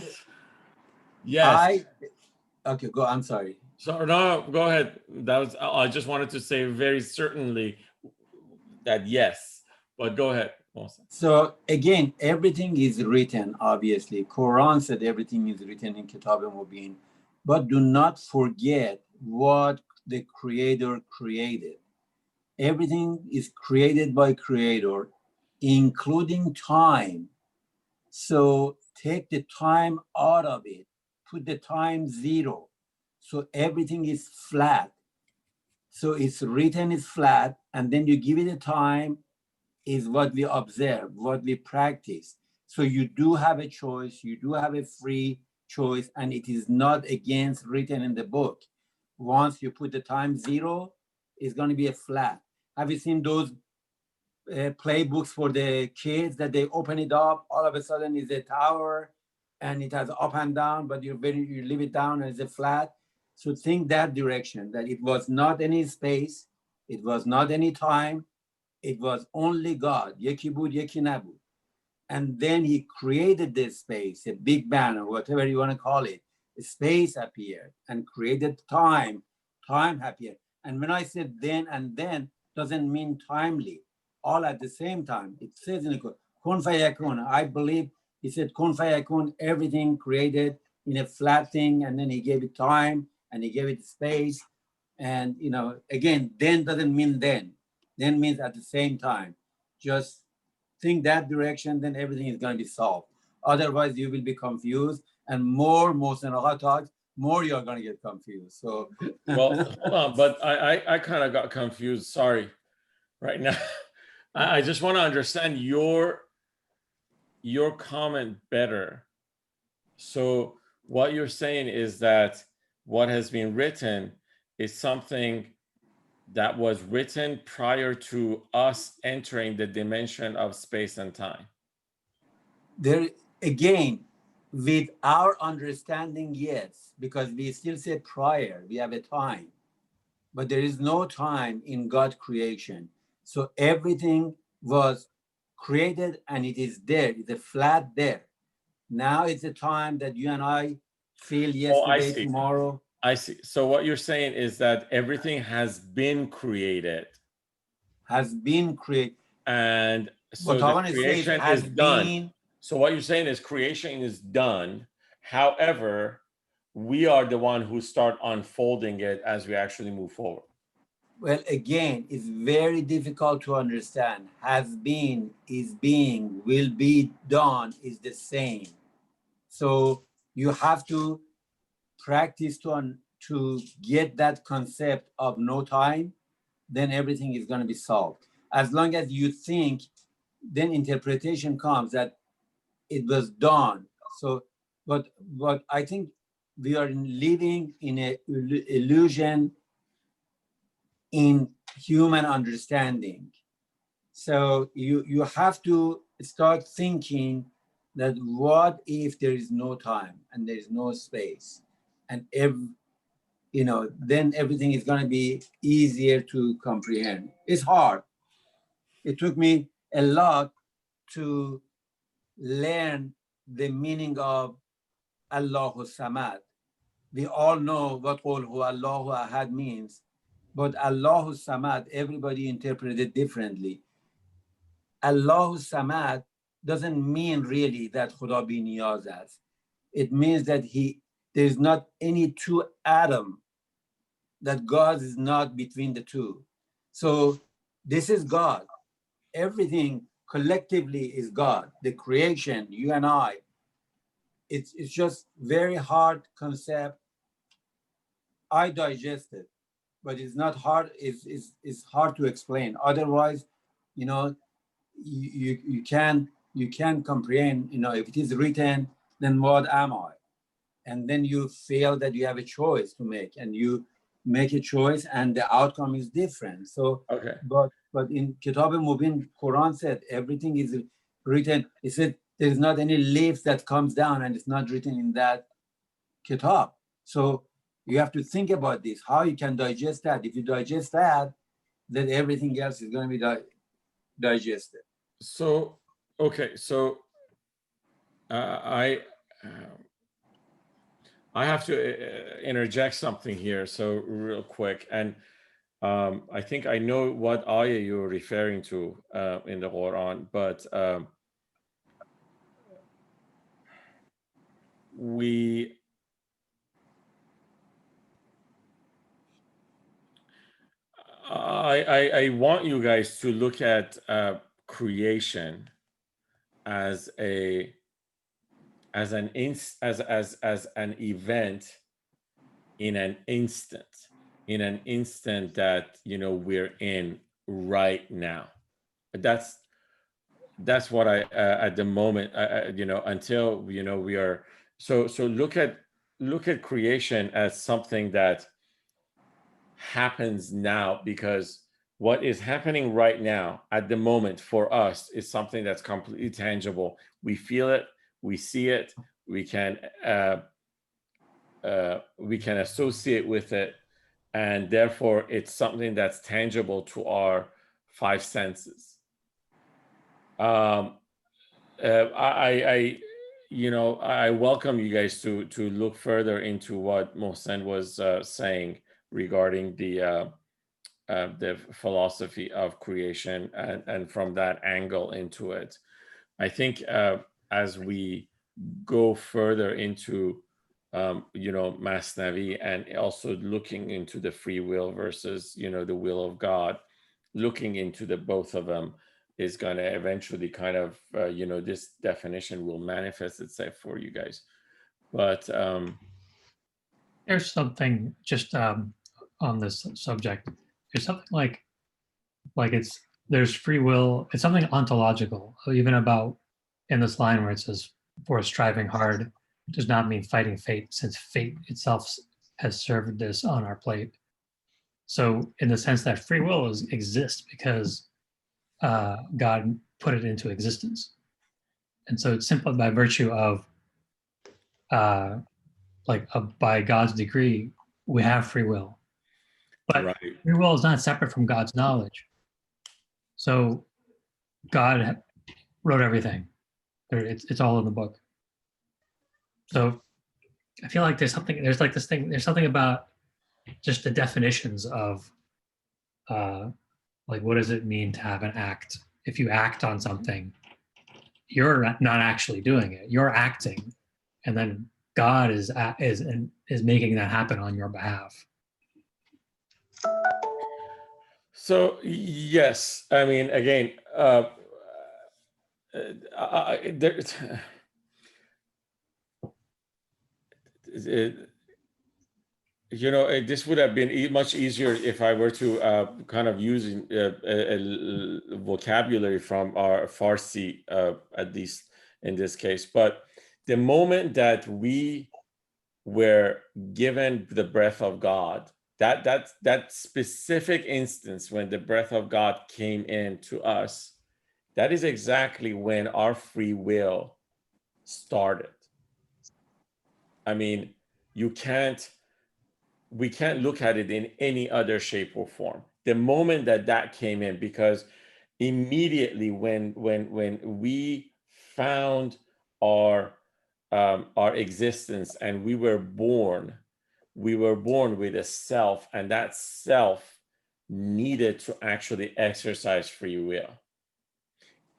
Okay, go. I'm sorry. So no, go ahead. That was, I just wanted to say very certainly that yes, but go ahead. Awesome. So again, everything is written, obviously. Quran said everything is written in Kitab al-Mubin, but do not forget what the Creator created. Everything is created by Creator, including time. So take the time out of it, put the time 0. So everything is flat. So it's written is flat, and then you give it a time, is what we observe, what we practice. So you do have a choice, you do have a free choice, and it is not against written in the book. Once you put the time 0, it's going to be a flat. Have you seen those playbooks for the kids that they open it up, all of a sudden it's a tower and it has up and down, but you leave it down and it's a flat? So think that direction, that it was not any space, it was not any time, it was only God, Yeki Bud, Yeki Nabud. And then he created this space, a big bang or whatever you want to call it. A space appeared and created time. Time appeared. And when I said then and then, doesn't mean timely, all at the same time. It says in the Quran, Kun fayakun. I believe he said Kun fayakun, everything created in a flat thing, and then he gave it time and he gave it space. And you know, again, then doesn't mean then. Then means at the same time. Just think that direction, then everything is going to be solved. Otherwise, you will be confused, and more Mohsen talks, more you're going to get confused. So, well, hold on, but I kind of got confused. Sorry, right now. I just want to understand your comment better. So what you're saying is that what has been written is something that was written prior to us entering the dimension of space and time. there again, with our understanding, yes, because we still say prior, we have a time, but there is no time in God creation. So everything was created and it is there, it's a flat there. Now it's a time that you and I feel yesterday, tomorrow. I see. So what you're saying is that everything has been created. Has been created. And so the creation is done. So what you're saying is creation is done. However, we are the one who start unfolding it as we actually move forward. Well, again, it's very difficult to understand. Has been, is being, will be done is the same. So you have to practice to get that concept of no time, then everything is going to be solved. As long as you think, then interpretation comes that it was done. So, but I think we are living in an illusion in human understanding. So you have to start thinking that what if there is no time and there is no space, and then everything is going to be easier to comprehend. It's hard. It took me a lot to learn the meaning of Allahu Samad. We all know what Qul Huwa Allahu Ahad means, but Allahu Samad, everybody interpreted differently. Allahu Samad doesn't mean really that Khuda bi niyaz has. It means that there's not any two atom, that God is not between the two. So this is God. Everything collectively is God. The creation, you and I. It's just very hard concept. I digest it, but it's not hard. It's hard to explain. Otherwise, you can comprehend. If it is written, then what am I? And then you feel that you have a choice to make, and you make a choice, and the outcome is different. So, Okay. But in Kitab al-Mubin, Quran said everything is written. It said there's not any leaf that comes down and it's not written in that Kitab. So you have to think about this, how you can digest that. If you digest that, then everything else is going to be digested. So, okay. So I have to interject something here. So real quick. And I think I know what ayah you're referring to in the Quran, but I want you guys to look at creation as an event in an instant that we're in right now. That's what I at the moment until we are so look at creation as something that happens now, because what is happening right now at the moment for us is something that's completely tangible. We feel it, we see it, we can associate with it, and therefore it's something that's tangible to our five senses. I welcome you guys to look further into what Mohsen was saying regarding the philosophy of creation, and from that angle into it. I think as we go further into Masnavi, and also looking into the free will versus the will of God, looking into the both of them is going to eventually kind of this definition will manifest itself for you guys. But There's something just on this subject. There's something like there's free will. It's something ontological, even about in this line where it says, "For striving hard does not mean fighting fate, since fate itself has served this on our plate." So, in the sense that free will exists because God put it into existence, and so it's simply by virtue of by God's decree, we have free will. But right. free will is not separate from God's knowledge. So God wrote everything. It's all in the book. So I feel like there's something about just the definitions of what does it mean to have an act? If you act on something, you're not actually doing it. You're acting, and then God is making that happen on your behalf. So yes, I mean, again, this would have been much easier if I were to kind of use a vocabulary from our Farsi, at least in this case. But the moment that we were given the breath of God, that specific instance when the breath of God came in to us, that is exactly when our free will started. I mean, we can't look at it in any other shape or form. The moment that came in, because immediately when we found our existence and we were born with a self, and that self needed to actually exercise free will.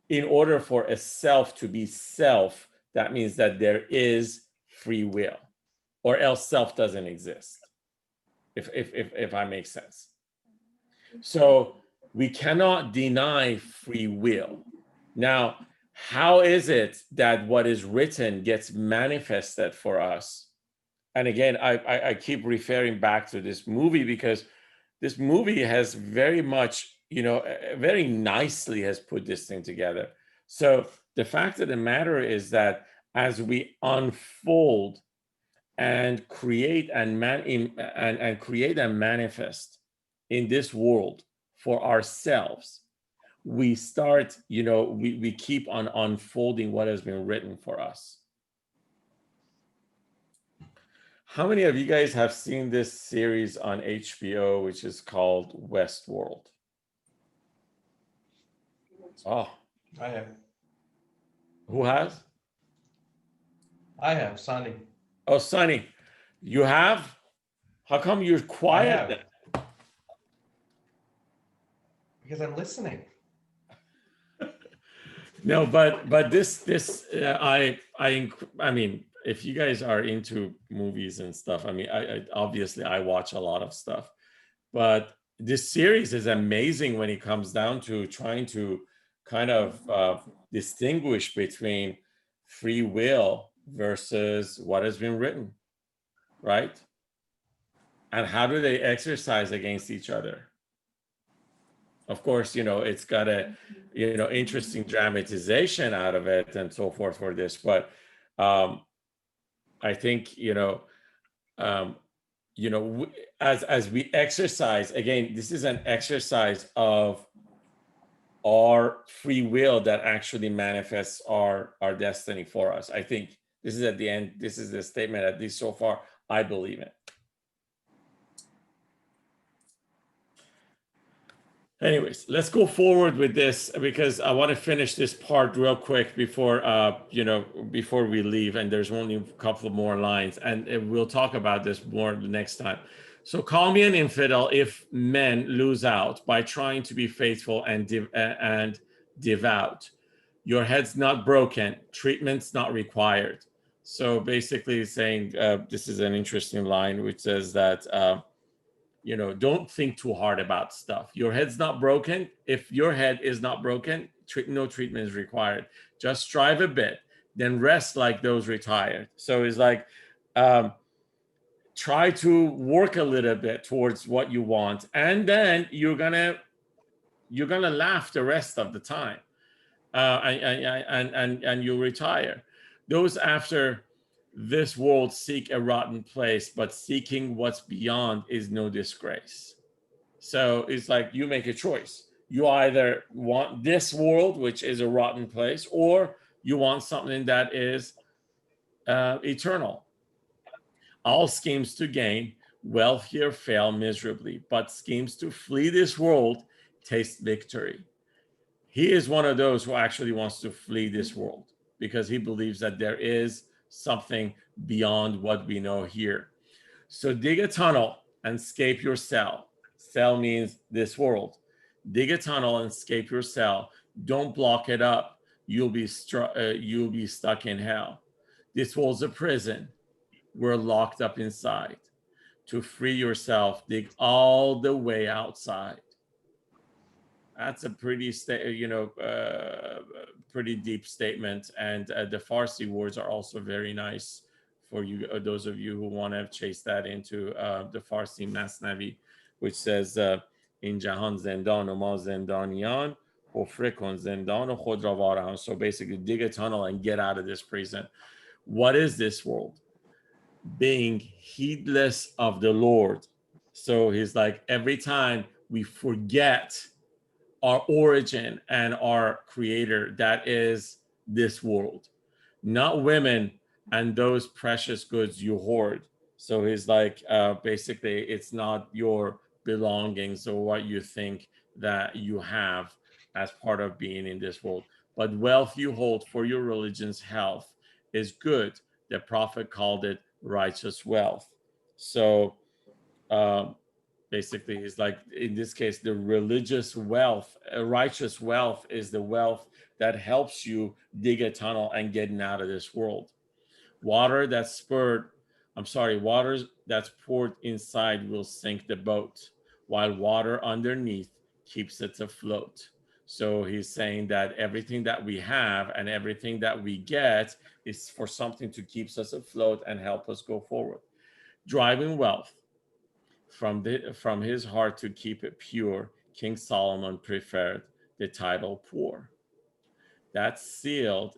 In order for a self to be self, that means that there is free will, or else self doesn't exist, if I make sense. So we cannot deny free will. Now, how is it that what is written gets manifested for us? And again, I keep referring back to this movie, because this movie has very much, very nicely has put this thing together. So the fact of the matter is that as we unfold and create and create and manifest in this world for ourselves, we start, we keep on unfolding what has been written for us. How many of you guys have seen this series on HBO, which is called Westworld? Oh, I have. who has? I have, Sonny. Oh, Sonny, you have? How come you're I quiet have. then? Because I'm listening. No, but this I mean, if you guys are into movies and stuff, I mean, I obviously I watch a lot of stuff, but this series is amazing when it comes down to trying to kind of distinguish between free will versus what has been written, right? And how do they exercise against each other? Of course, it's got a, interesting dramatization out of it and so forth for this. But I think, um, as we exercise, again, this is an exercise of our free will that actually manifests our destiny for us. I think this is at the end, this is the statement, at least so far, I believe it. Anyways, let's go forward with this, because I want to finish this part real quick before before we leave, and there's only a couple more lines, and we'll talk about this more the next time. So call me an infidel if men lose out by trying to be faithful and devout. Your head's not broken, treatment's not required. So basically saying, this is an interesting line, which says that don't think too hard about stuff. Your head's not broken. If your head is not broken, no treatment is required. Just strive a bit, then rest like those retired. So it's like, try to work a little bit towards what you want, and then you're gonna laugh the rest of the time, and you'll retire. Those after this world seek a rotten place, but seeking what's beyond is no disgrace. So it's like you make a choice. You either want this world, which is a rotten place, or you want something that is eternal. All schemes to gain wealth here fail miserably, but schemes to flee this world taste victory. He is one of those who actually wants to flee this world, because he believes that there is something beyond what we know here. So dig a tunnel and escape your cell. Cell means this world. Dig a tunnel and escape your cell. Don't block it up. You'll be stuck in hell. This world's a prison. We're locked up inside. To free yourself, dig all the way outside. That's a pretty pretty deep statement, and the Farsi words are also very nice for you, those of you who want to chase that into the Farsi Masnavi, which says, in jahan zindan o ma zindaniyan hufre kon zindan o khud ra varahan. So basically, dig a tunnel and get out of this prison. What is this world? Being heedless of the Lord. So he's like, every time we forget our origin and our creator, that is this world. not women and those precious goods you hoard. So he's like, basically, it's not your belongings or what you think that you have as part of being in this world, but wealth you hold for your religion's health is good. The prophet called it righteous wealth. So um, basically, it's like in this case, the religious wealth, righteous wealth is the wealth that helps you dig a tunnel and getting out of this world. Water that's spurred, water that's poured inside will sink the boat, while water underneath keeps it afloat. So he's saying that everything that we have and everything that we get is for something to keep us afloat and help us go forward. Driving wealth from his heart to keep it pure, King Solomon preferred the title poor. That sealed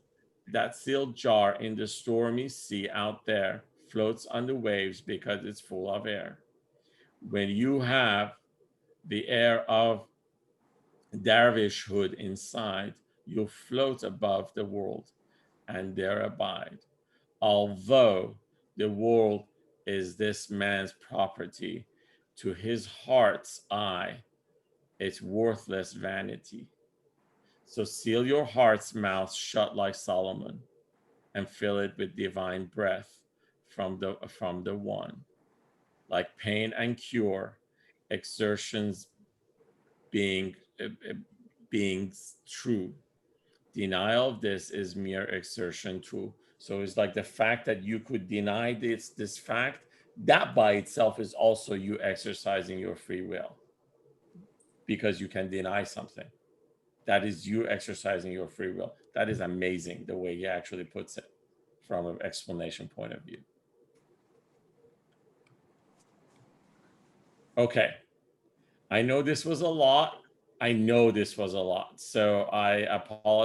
that sealed jar in the stormy sea out there floats on the waves because it's full of air. When you have the air of dervishhood inside, you float above the world and there abide. Although the world is this man's property, to his heart's eye, it's worthless vanity. So seal your heart's mouth shut like Solomon and fill it with divine breath from the one. Like pain and cure, exertions being being true. Denial of this is mere exertion too. So it's like the fact that you could deny this fact, that by itself is also you exercising your free will, because you can deny something. That is you exercising your free will. That is amazing the way he actually puts it from an explanation point of view. Okay. I know this was a lot. So I apologize